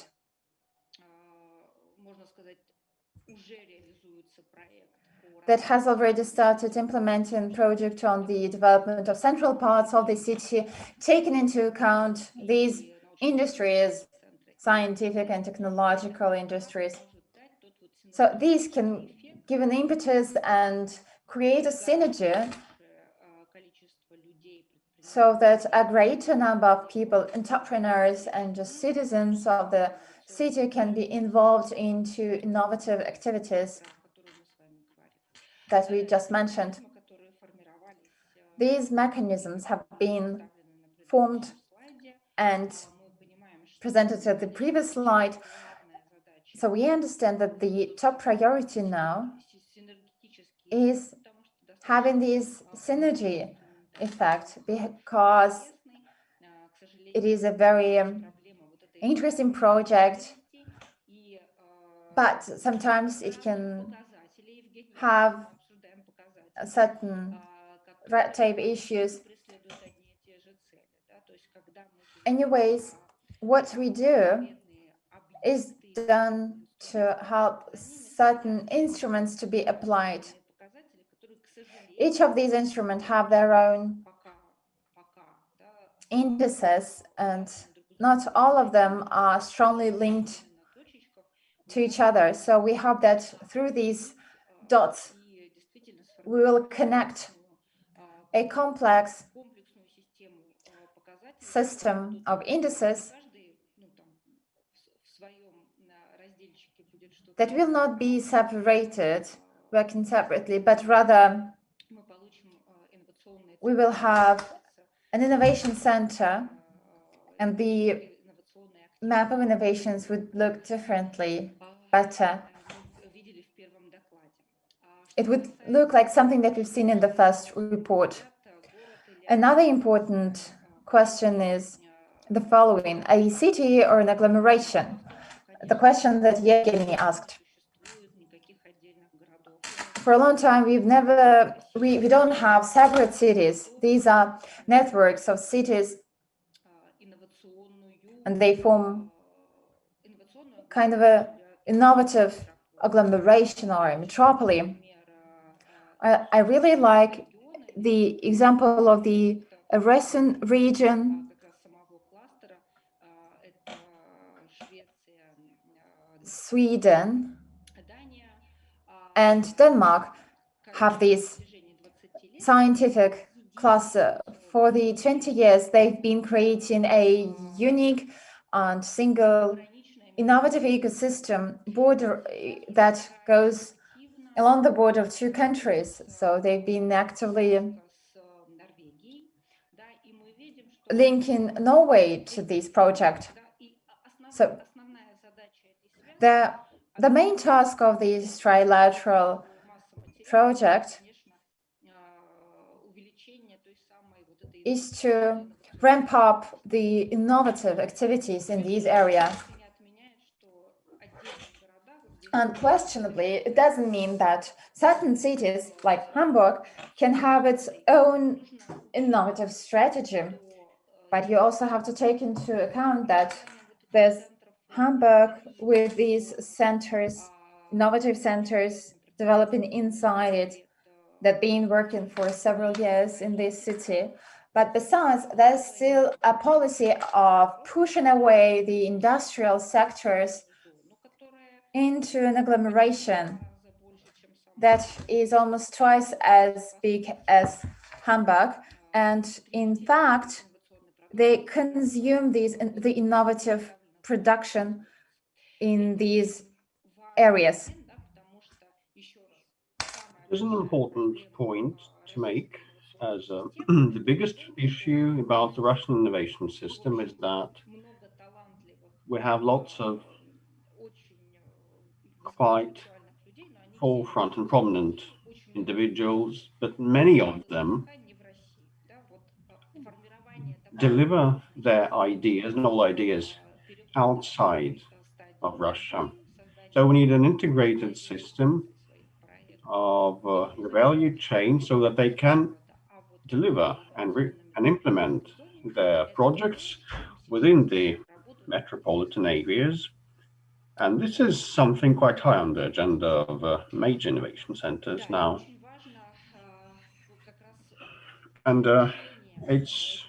That has already started implementing a project on the development of central parts of the city, taking into account these industries, scientific and technological industries. So these can give an impetus and create a synergy so that a greater number of people, entrepreneurs and just citizens of the city can be involved into innovative activities that we just mentioned. These mechanisms have been formed and presented at the previous slide. So we understand that the top priority now is having this synergy effect, because it is a very interesting project, but sometimes it can have certain red tape issues. Anyways, what we do is done to help certain instruments to be applied. Each of these instruments have their own indices, and not all of them are strongly linked to each other. So we hope that through these dots, we will connect a complex system of indices that will not be separated, working separately, but rather we will have an innovation center, and the map of innovations would look differently, better. It would look like something that we've seen in the first report. Another important question is the following: a city or an agglomeration? The question that Yevgeny asked. For a long time, we don't have separate cities. These are networks of cities, and they form kind of a innovative agglomeration or a metropolis. I really like the example of the Öresund region. Sweden and Denmark have this scientific cluster. For the 20 years, they've been creating a unique and single innovative ecosystem border that goes along the border of two countries. So they've been actively linking Norway to this project. So the main task of this trilateral project is to ramp up the innovative activities in these areas. Unquestionably, it doesn't mean that certain cities like Hamburg can have its own innovative strategy, but you also have to take into account that there's Hamburg with these centers, innovative centers developing inside it, that been working for several years in this city. But besides, there's still a policy of pushing away the industrial sectors into an agglomeration that is almost twice as big as Hamburg. And in fact, they consume the innovative production in these areas.
There's an important point to make, as the biggest issue about the Russian innovation system is that we have lots of quite forefront and prominent individuals, but many of them deliver their ideas, novel ideas, outside of Russia. So we need an integrated system of the value chain so that they can deliver and implement their projects within the metropolitan areas. And this is something quite high on the agenda of major innovation centers now. And it's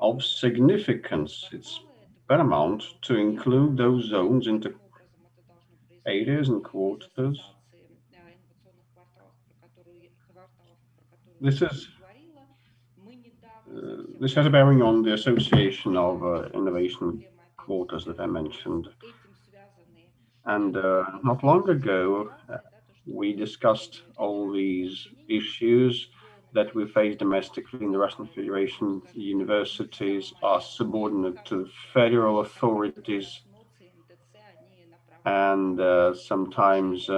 of significance, it's paramount to include those zones into areas and quarters. This has a bearing on the association of innovation quarters that I mentioned. And not long ago, we discussed all these issues that we face domestically in the Russian Federation. Universities are subordinate to federal authorities, and sometimes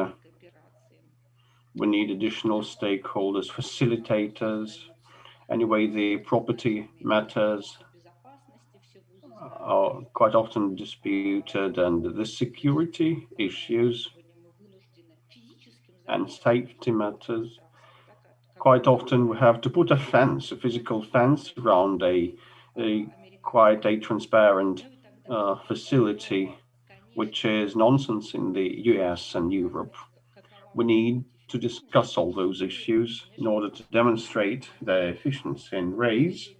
we need additional stakeholders, facilitators. Anyway, the property matters are quite often disputed, and the security issues and safety matters. Quite often we have to put a fence, a physical fence around a quite a transparent facility, which is nonsense in the US and Europe. We need to discuss all those issues in order to demonstrate their efficiency and raise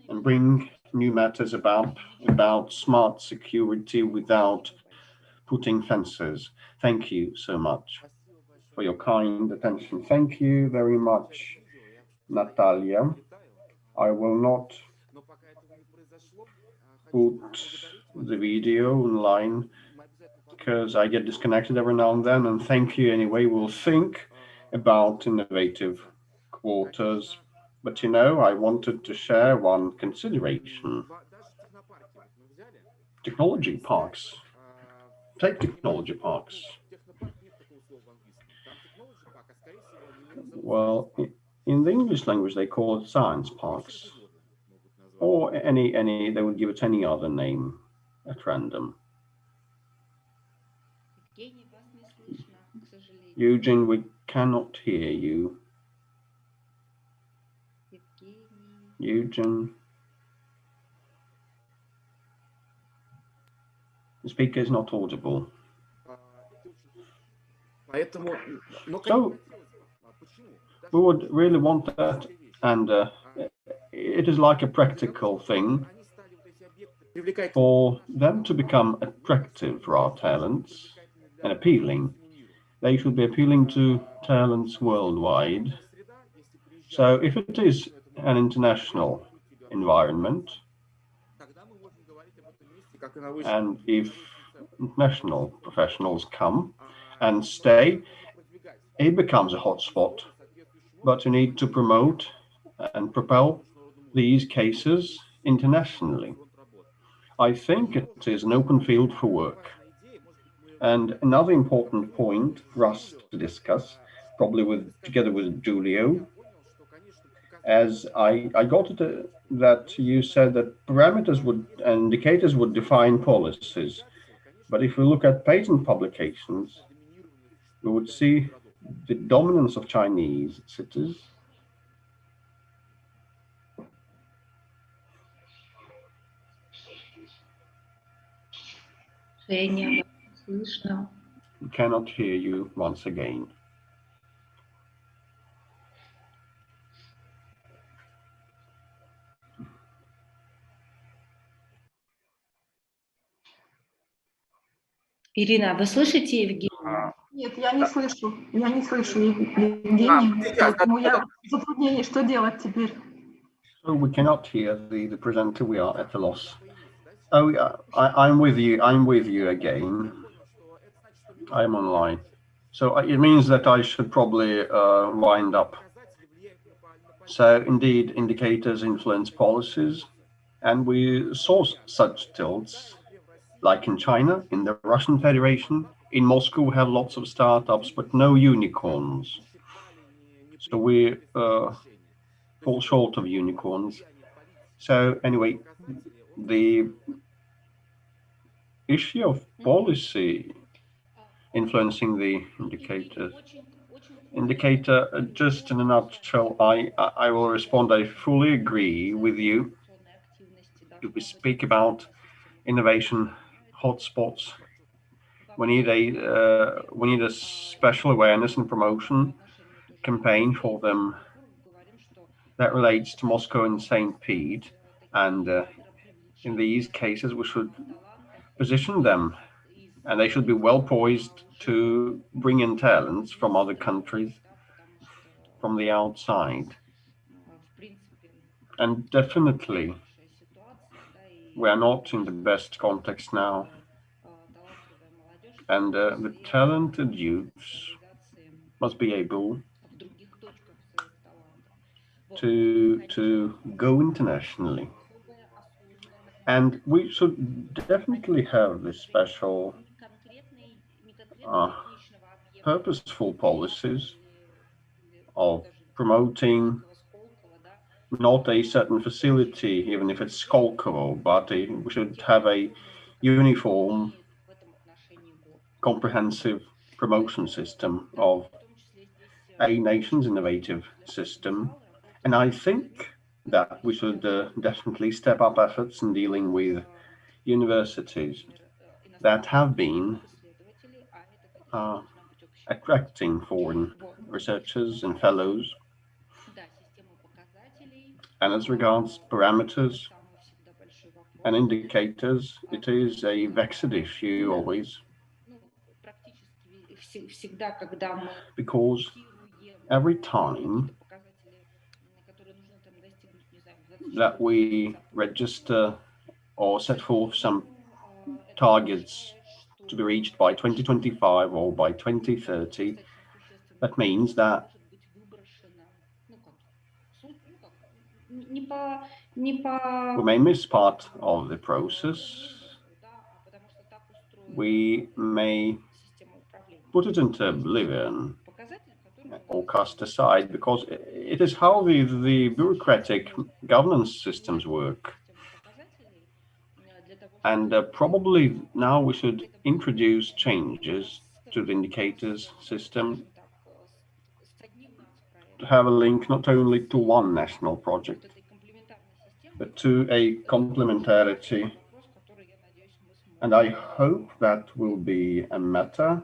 and bring new matters about smart security without putting fences. Thank you so much for your kind attention. Thank you very much, Natalia. I will not put the video online because I get disconnected every now and then, and thank you anyway. We'll think about innovative quarters. But you know, I wanted to share one consideration. Technology parks. Take technology parks. Well, in the English language, they call it science parks, or they would give it any other name at random. Eugene, we cannot hear you. Eugene. The speaker is not audible. So, we would really want that, and it is like a practical thing for them to become attractive for our talents and appealing. They should be appealing to talents worldwide. So if it is an international environment, and if international professionals come and stay, it becomes a hotspot. But you need to promote and propel these cases internationally. I think it is an open field for work. And another important point for us to discuss, probably together with Giulio, as I got it that you said that parameters and indicators would define policies. But if we look at patent publications, we would see the dominance of Chinese cities. We cannot hear you once again.
Ирина, вы слышите Евгения?
Нет, я не слышу. Я не слышу Евгения. Поэтому я в затруднении. Что делать теперь?
So we cannot hear the presenter. We are at a loss. Oh, yeah, I'm with you. I'm with you again. I'm online. So it means that I should probably wind up. So indeed, indicators influence policies, and we saw such tilts, like in China, in the Russian Federation. In Moscow, we have lots of startups, but no unicorns. So we fall short of unicorns. So anyway, the issue of policy influencing the indicators. Indicator, just in a nutshell, I will respond. I fully agree with you. If we speak about innovation hotspots, we need a special awareness and promotion campaign for them that relates to Moscow and St. Pete, and in these cases we should position them, and they should be well poised to bring in talents from other countries, from the outside. And definitely, we are not in the best context now. And the talented youths must be able to go internationally. And we should definitely have this special purposeful policies of promoting not a certain facility, even if it's Skolkovo, but we should have a uniform, comprehensive promotion system of a nation's innovative system. And I think that we should definitely step up efforts in dealing with universities that have been attracting foreign researchers and fellows. And as regards parameters and indicators, it is a vexed issue always, because every time that we register or set forth some targets to be reached by 2025 or by 2030, that means that we may miss part of the process. We may put it into oblivion or cast aside, because it is how the bureaucratic governance systems work. And probably now we should introduce changes to the indicators system to have a link not only to one national project, but to a complementarity. And I hope that will be a matter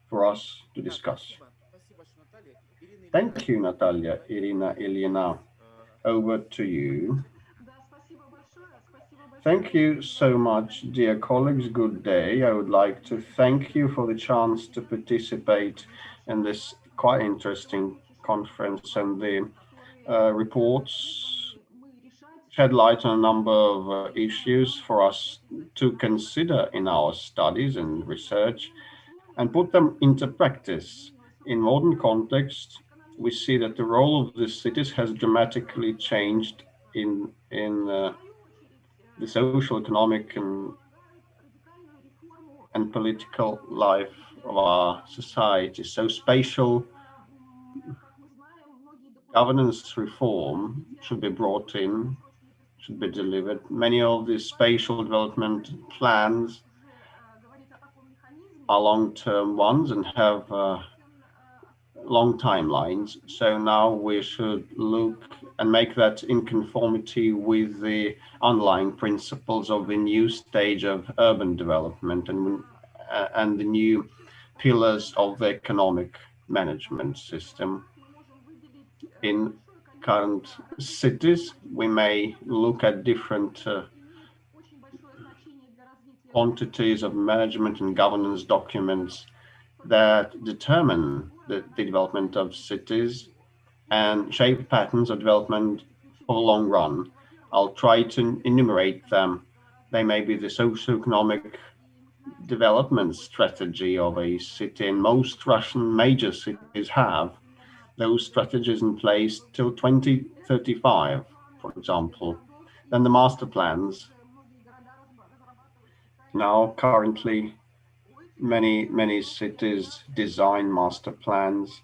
for us to discuss. Thank you, Natalia. Irina, Elena, over to you. Thank you so much, dear colleagues. Good day. I would like to thank you for the chance to participate in this quite interesting conference, and the reports shed light on a number of issues for us to consider in our studies and research and put them into practice. In modern context, we see that the role of the cities has dramatically changed in the social, economic, and political life of our society. So spatial governance reform should be brought in, should be delivered. Many of the spatial development plans are long-term ones and have long timelines. So now we should look and make that in conformity with the underlying principles of the new stage of urban development and the new pillars of the economic management system. In current cities, we may look at different quantities of management and governance documents that determine the development of cities and shape patterns of development for the long run. I'll try to enumerate them. They may be the socio-economic development strategy of a city, and most Russian major cities have those strategies in place till 2035, for example. Then the master plans. Now, currently, many cities design master plans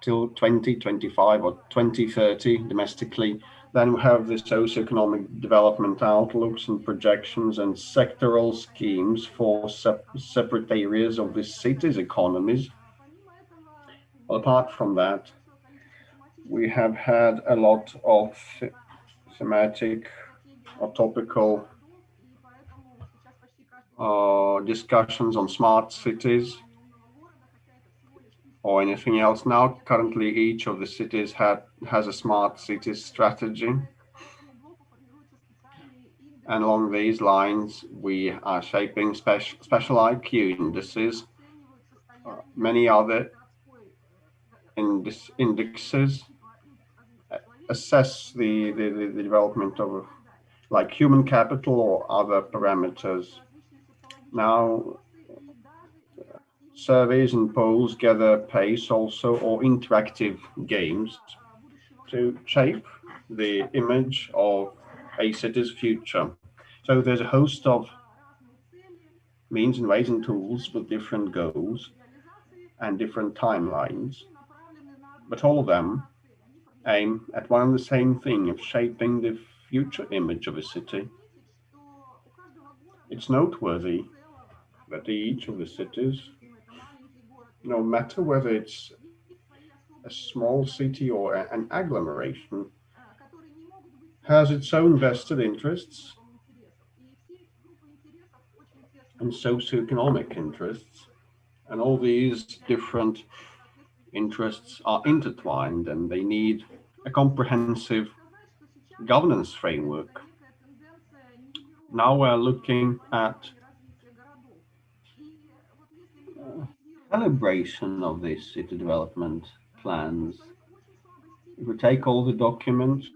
till 2025 or 2030 domestically. Then we have the socioeconomic development outlooks and projections and sectoral schemes for separate areas of the city's economies. Well, apart from that, we have had a lot of thematic or topical discussions on smart cities or anything else. Now, currently, each of the cities has a smart cities strategy. And along these lines, we are shaping special IQ indices, many other indexes assess the development of like human capital or other parameters. Now, surveys and polls gather pace also, or interactive games to shape the image of a city's future. So there's a host of means and ways and tools with different goals and different timelines, but all of them aim at one and the same thing of shaping the future image of a city. It's noteworthy that each of the cities, no matter whether it's a small city or an agglomeration, has its own vested interests and socioeconomic interests, and all these different interests are intertwined and they need a comprehensive governance framework. Now we're looking at calibration of these city development plans. If we take all the documents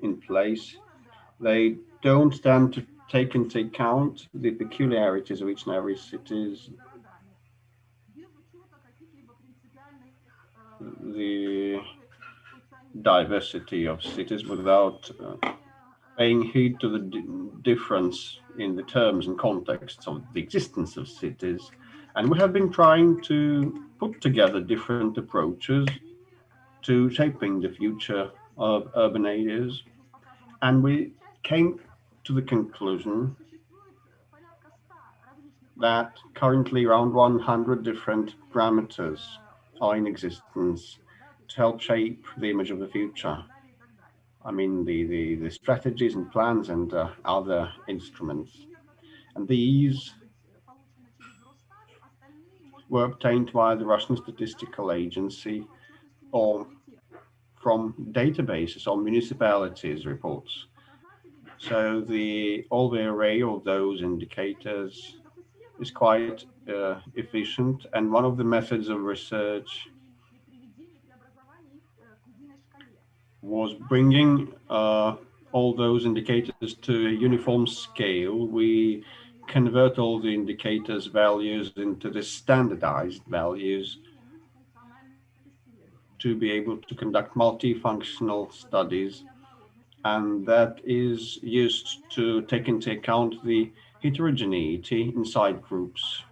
in place, they don't stand to take into account the peculiarities of each and every city's, the diversity of cities, without paying heed to the difference in the terms and contexts of the existence of cities. And we have been trying to put together different approaches to shaping the future of urban areas. And we came to the conclusion that currently around 100 different parameters are in existence to help shape the image of the future. I mean, the strategies and plans and other instruments. And these were obtained via the Russian Statistical Agency or from databases on municipalities' reports. So all the array of those indicators is quite efficient, and one of the methods of research was bringing all those indicators to a uniform scale. We convert all the indicators values into the standardized values to be able to conduct multifunctional studies, and that is used to take into account the heterogeneity inside groups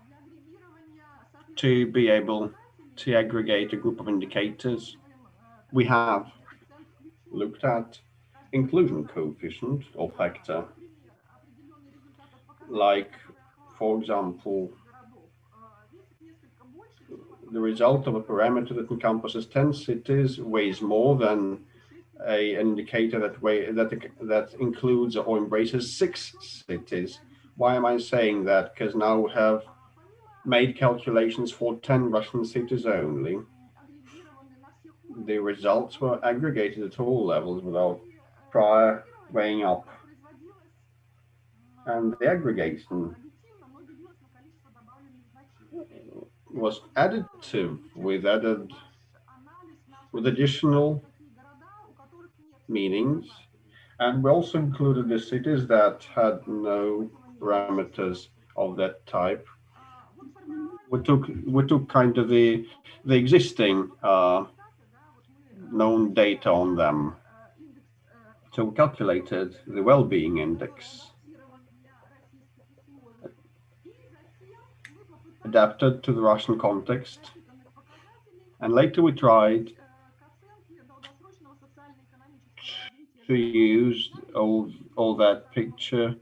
to be able to aggregate a group of indicators. We have looked at inclusion coefficient or factor, like, for example, the result of a parameter that encompasses 10 cities weighs more than an indicator that includes or embraces 6 cities. Why am I saying that? Because now we have made calculations for 10 Russian cities only. The results were aggregated at all levels without prior weighing up. And the aggregation was additive with additional meanings. And we also included the cities that had no parameters of that type. We took kind of the existing known data on them. So we calculated the well-being index, adapted to the Russian context, and later we tried to use all that picture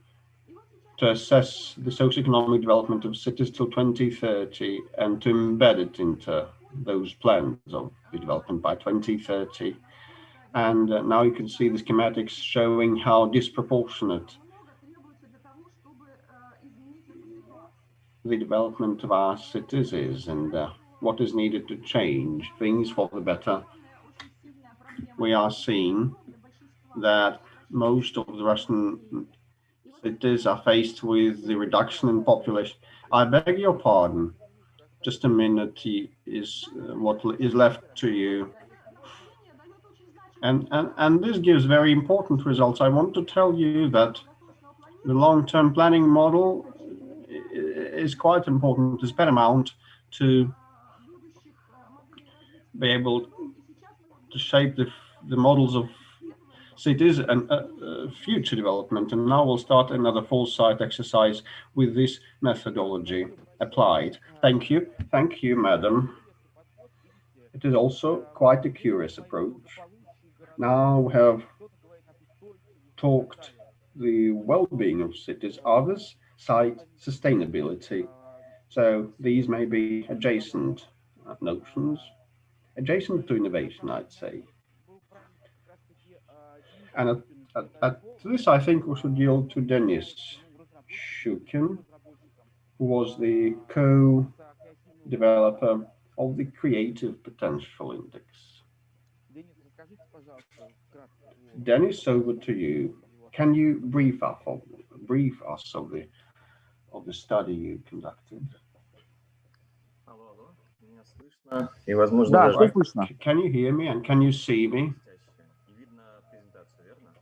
to assess the socioeconomic development of cities till 2030 and to embed it into those plans of the development by 2030. And now you can see the schematics showing how disproportionate the development of our cities is, and what is needed to change things for the better. We are seeing that most of the Russian cities are faced with the reduction in population. I beg your pardon. Just a minute is what is left to you. And this gives very important results. I want to tell you that the long-term planning model is quite important, is paramount to be able to shape the models of cities and future development. And now we'll start another foresight exercise with this methodology applied. Thank you, madam. It is also quite a curious approach. Now we have talked the well-being of cities. Others cite sustainability. So these may be adjacent notions, adjacent to innovation, I'd say. And at this, I think we should yield to Denis Shukin, who was the co-developer of the Creative Potential Index. Denis, over to you. Can you brief us of the study you conducted? Can you hear me and can you see me?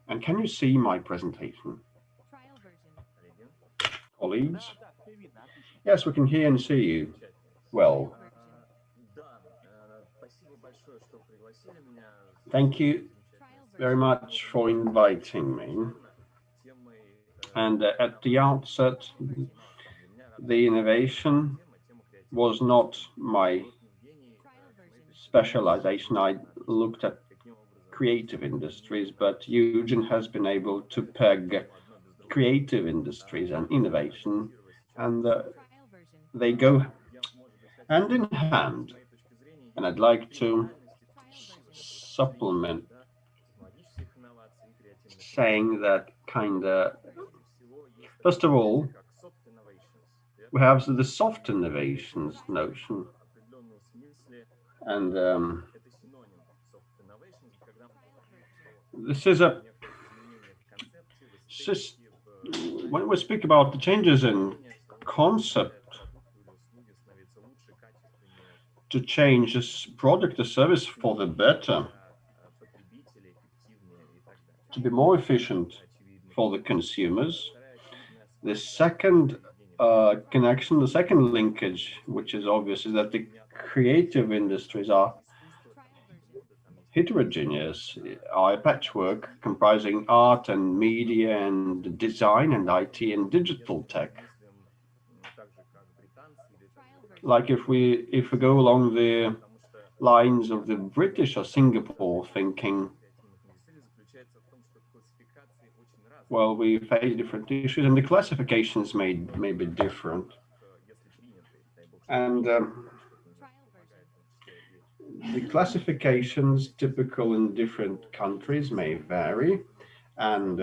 And can you see my presentation? Colleagues? Yes, we can hear and see you. Well, thank you very much for inviting me. And at the outset, the innovation was not my specialization. I looked at creative industries, but Eugene has been able to peg creative industries and innovation, and they go hand in hand. And I'd like to supplement saying that first of all, we have the soft innovations notion, and this is when we speak about the changes in concept to change this product or service for the better, to be more efficient for the consumers. The second connection, the second linkage, which is obvious, is that the creative industries are heterogeneous, are a patchwork comprising art and media and design and IT and digital tech. Like if we go along the lines of the British or Singapore thinking, well, we face different issues and the classifications may be different. And the classifications typical in different countries may vary. And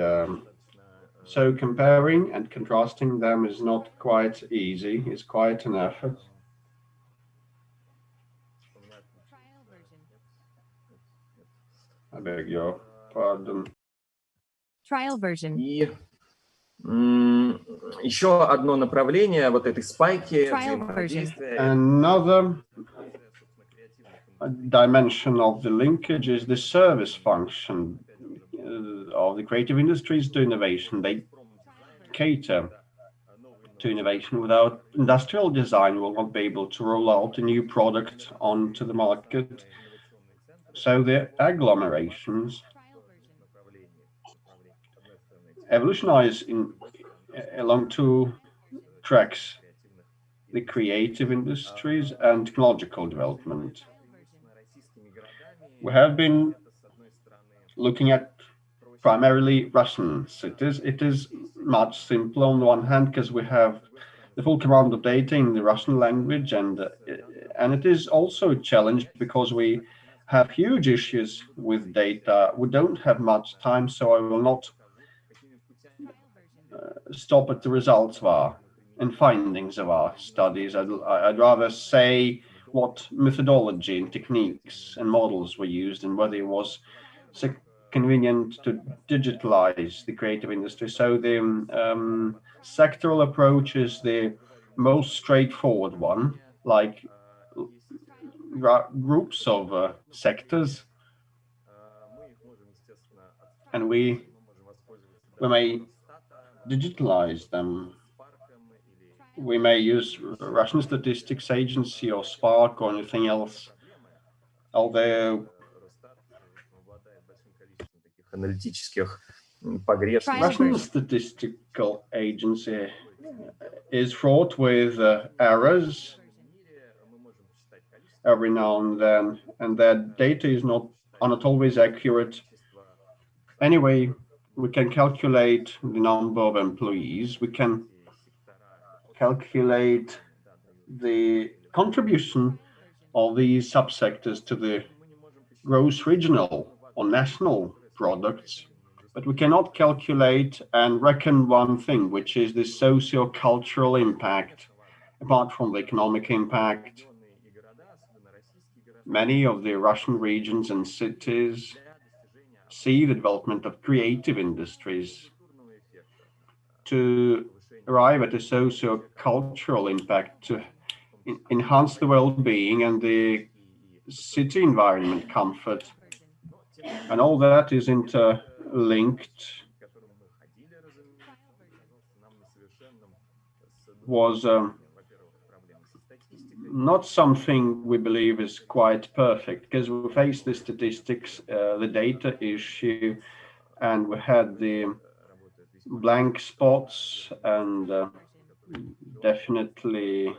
so comparing and contrasting them is not quite easy, it's quite an effort. I beg your pardon.
Trial version.
И еще одно направление вот этой спайки взаимодействия.
Another dimension of the linkage is the service function of the creative industries to innovation. They cater to innovation. Without industrial design, we'll not be able to roll out a new product onto the market. So the agglomerations evolutionize along two tracks: the creative industries and technological development. We have been looking at primarily Russian cities. It is much simpler on the one hand because we have the full command of data in the Russian language, and it is also a challenge because we have huge issues with data. We don't have much time, so I will not stop at the results of our and findings of our studies. I'd rather say what methodology and techniques and models were used and whether it was convenient to digitalize the creative industry. So the sectoral approach is the most straightforward one, like groups of sectors, and we may digitalize them. We may use Russian Statistics Agency or Spark or anything else, although Russian Statistical Agency is fraught with errors every now and then, and their data is not always accurate. Anyway, we can calculate the number of employees. We can calculate the contribution of these subsectors to the gross regional or national products, but we cannot calculate and reckon one thing, which is the socio-cultural impact. Apart from the economic impact, many of the Russian regions and cities see the development of creative industries to arrive at a socio-cultural impact to enhance the well-being and the city environment comfort. And all that is interlinked, was not something we believe is quite perfect, because we face the statistics, the data issue, and we had the blank spots, and definitely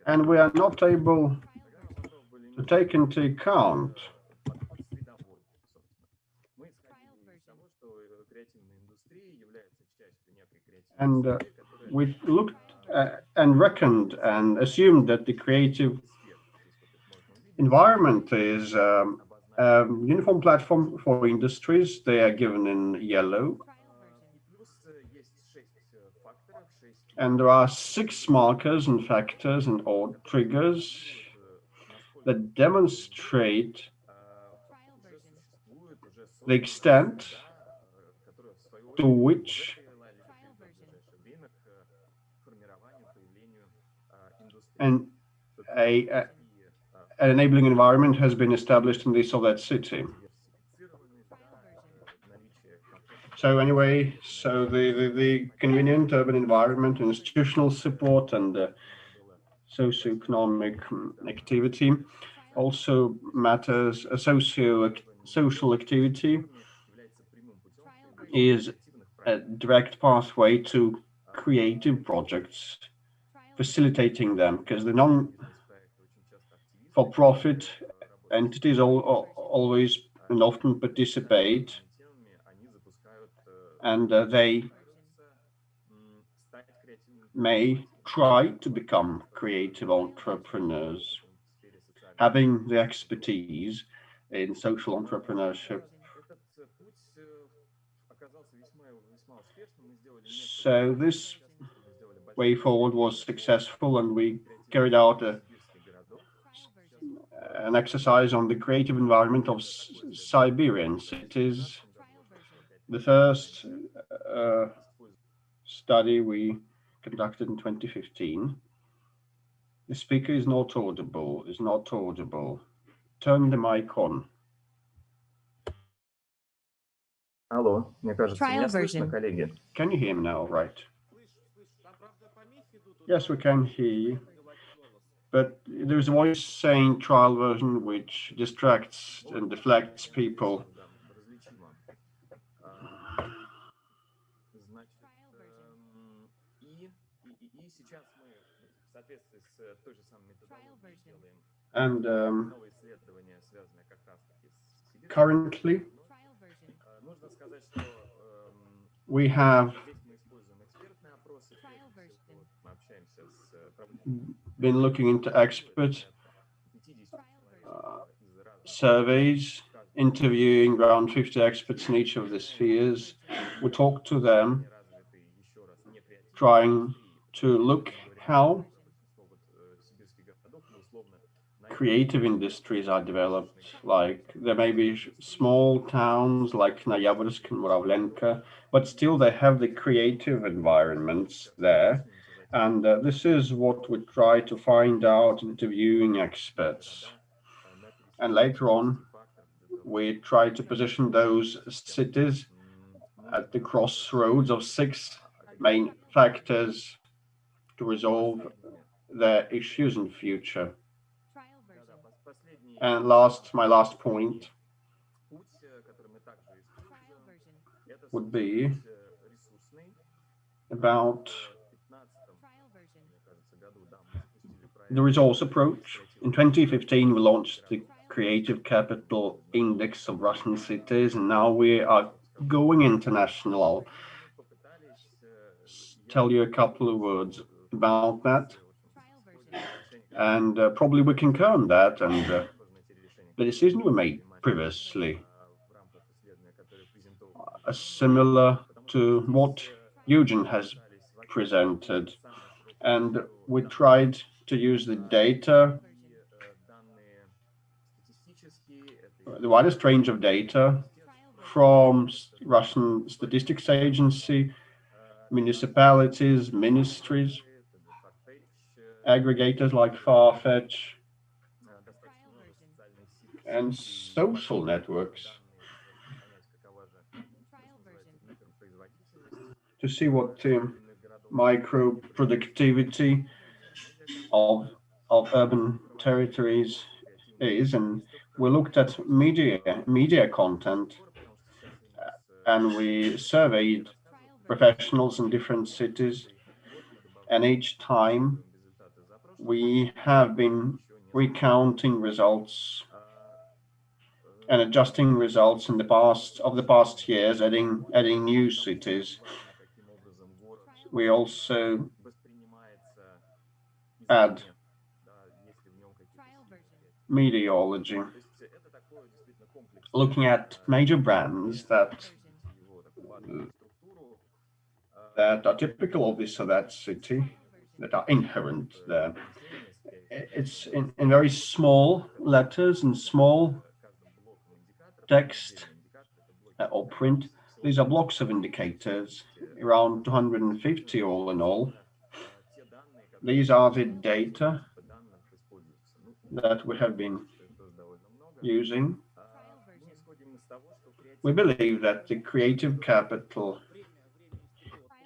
and we are not able to take into account and we looked and reckoned and assumed that the creative environment is a uniform platform for industries. They are given in yellow. And there are 6 markers and factors and or triggers that demonstrate the extent to which an enabling environment has been established in this or that city. So anyway, so the convenient urban environment, institutional support, and socioeconomic activity also matters. A social activity is a direct pathway to creative projects, facilitating them, because the non-for-profit entities always and often participate, and they may try to become creative entrepreneurs, having the expertise in social entrepreneurship. So this way forward was successful, and we carried out an exercise on the creative environment of Siberian cities. The first study we conducted in 2015. The speaker is not audible. Turn the mic on.
Алло, мне кажется,
Trial
меня слышно,
version.
коллеги?
Can you hear me now? Right. Yes, we can hear you. But there's a voice saying trial version, which distracts and deflects people. And currently, we have been looking into expert surveys, interviewing around 50 experts in each of the spheres. We talk to them, trying to look how creative industries are developed. Like there may be small towns like Noyabrsk and Muravlenka, but still they have the creative environments there. And this is what we try to find out interviewing experts. And later on, we try to position those cities at the crossroads of 6 main factors to resolve their issues in future. And my last point would be about the resource approach. In 2015, we launched the Creative Capital Index of Russian cities, and now we are going international. Tell you a couple of words about that, and probably we concur on that. And the decision we made previously, similar to what Eugen has presented, and we tried to use the data, the widest range of data from Russian Statistics Agency, municipalities, ministries, aggregators like Farfetch, and social networks to see what micro productivity of urban territories is. And we looked at media content, and we surveyed professionals in different cities, and each time we have been recounting results and adjusting results in the past years, adding new cities. We also add meteorology, looking at major brands that are typical of that city, that are inherent there. It's in very small letters and small text or print. These are blocks of indicators, around 250 all in all. These are the data that we have been using. We believe that the creative capital,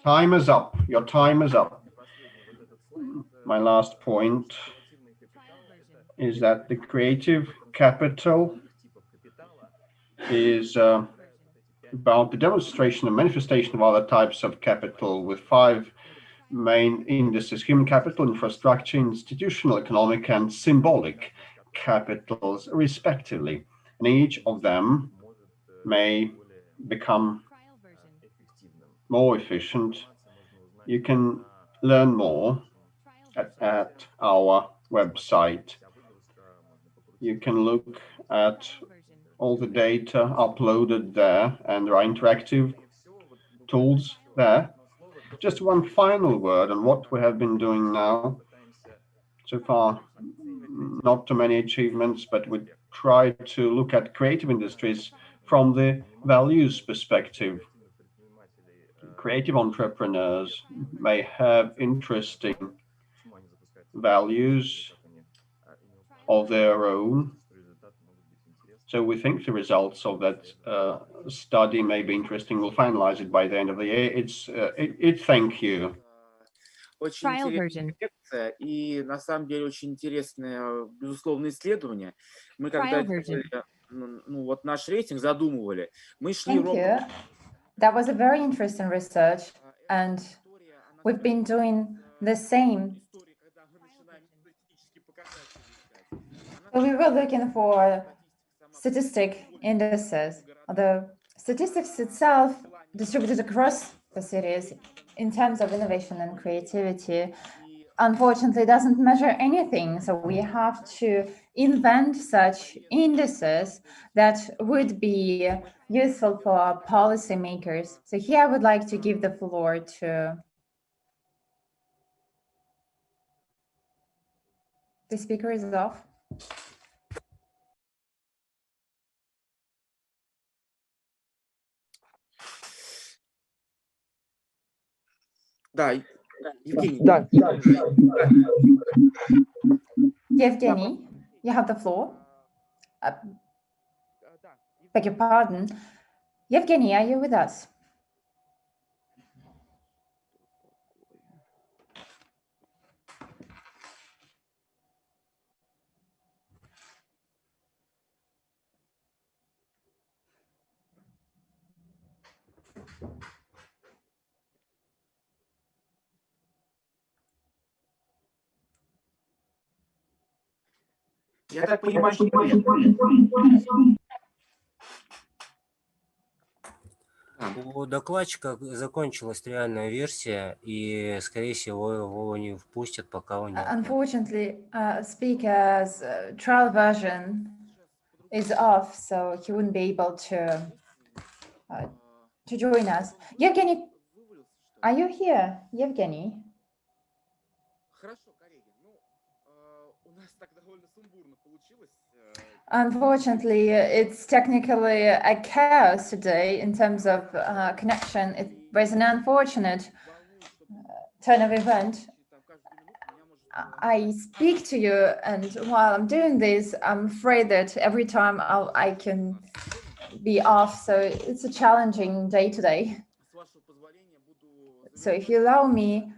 time is up. Your time is up. My last point is that the creative capital is about the demonstration and manifestation of other types of capital with 5 main indices: human capital, infrastructure, institutional, economic, and symbolic capitals, respectively. And each of them may become more efficient. You can learn more at our website. You can look at all the data uploaded there, and there are interactive tools there. Just one final word on what we have been doing now. So far, not too many achievements, but we try to look at creative industries from the values perspective. Creative entrepreneurs may have interesting values of their own. So we think the results of that study may be interesting. We'll finalize it by the end of the year. Thank you.
Очень интересная лекция и на самом деле очень интересное, безусловно, исследование. Мы когда делали, вот наш рейтинг задумывали, мы шли ровно.
That was a very interesting research. And we've been doing the same. So we were looking for statistic indices. The statistics itself distributed across the cities in terms of innovation and creativity, unfortunately doesn't measure anything. So we have to invent such indices that would be useful for policymakers. So here I would like to give the floor to the speaker is off.
Да, Евгений.
Evgeny, you have the floor. Beg your pardon. Evgeny, are you with us?
Я так понимаю, что
У докладчика закончилась реальная версия, и, скорее всего, его не впустят, пока он не...
Unfortunately, speaker's trial version is off, so he wouldn't be able to join us. Evgeny, are you here, Evgeny? Unfortunately, it's technically a chaos today in terms of connection. It was an unfortunate turn of event. I speak to you, and while I'm doing this, I'm afraid that every time I can be off, so it's a challenging day today. So if you allow me,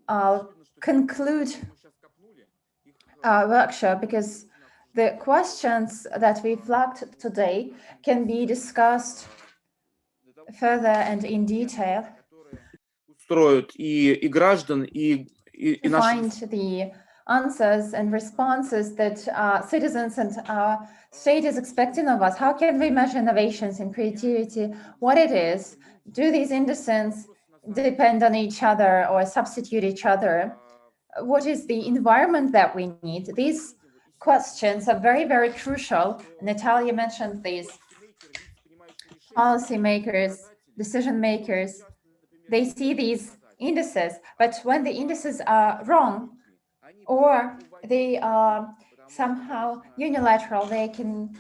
I'll conclude our workshop, because the questions that we flagged today can be discussed further and in detail.
Устроят и граждан, и
find the answers and responses that citizens and our state is expecting of us. How can we measure innovations and creativity? What it is? Do these indices depend on each other or substitute each other? What is the environment that we need? These questions are very, very crucial. Natalia mentioned these. Policymakers, decision makers, they see these indices, but when the indices are wrong or they are somehow unilateral, they can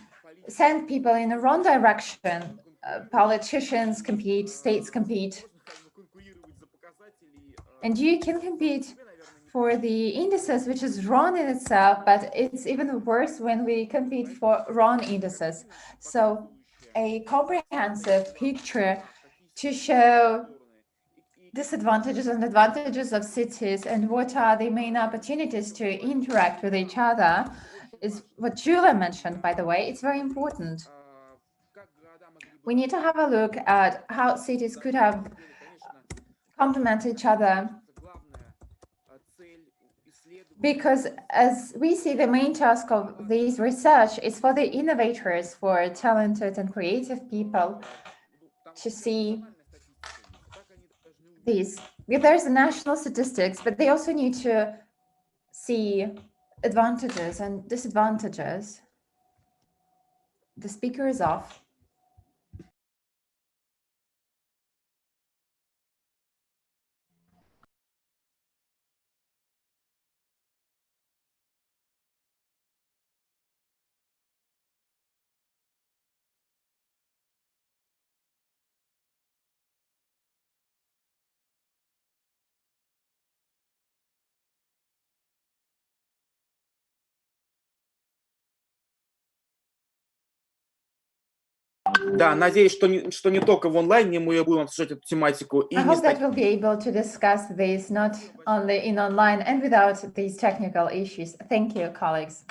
send people in a wrong direction. Politicians compete, states compete, and you can compete for the indices, which is wrong in itself, but it's even worse when we compete for wrong indices. So a comprehensive picture to show disadvantages and advantages of cities and what are the main opportunities to interact with each other is what Julia mentioned, by the way. It's very important. We need to have a look at how cities could have complemented each other, because as we see, the main task of this research is for the innovators, for talented and creative people to see these. There's the national statistics, but they also need to see advantages and disadvantages. The speaker is off.
Да, надеюсь, что не только в онлайне мы будем обсуждать эту тематику.
I hope that we'll be able to discuss this not only in online and without these technical issues. Thank you, colleagues.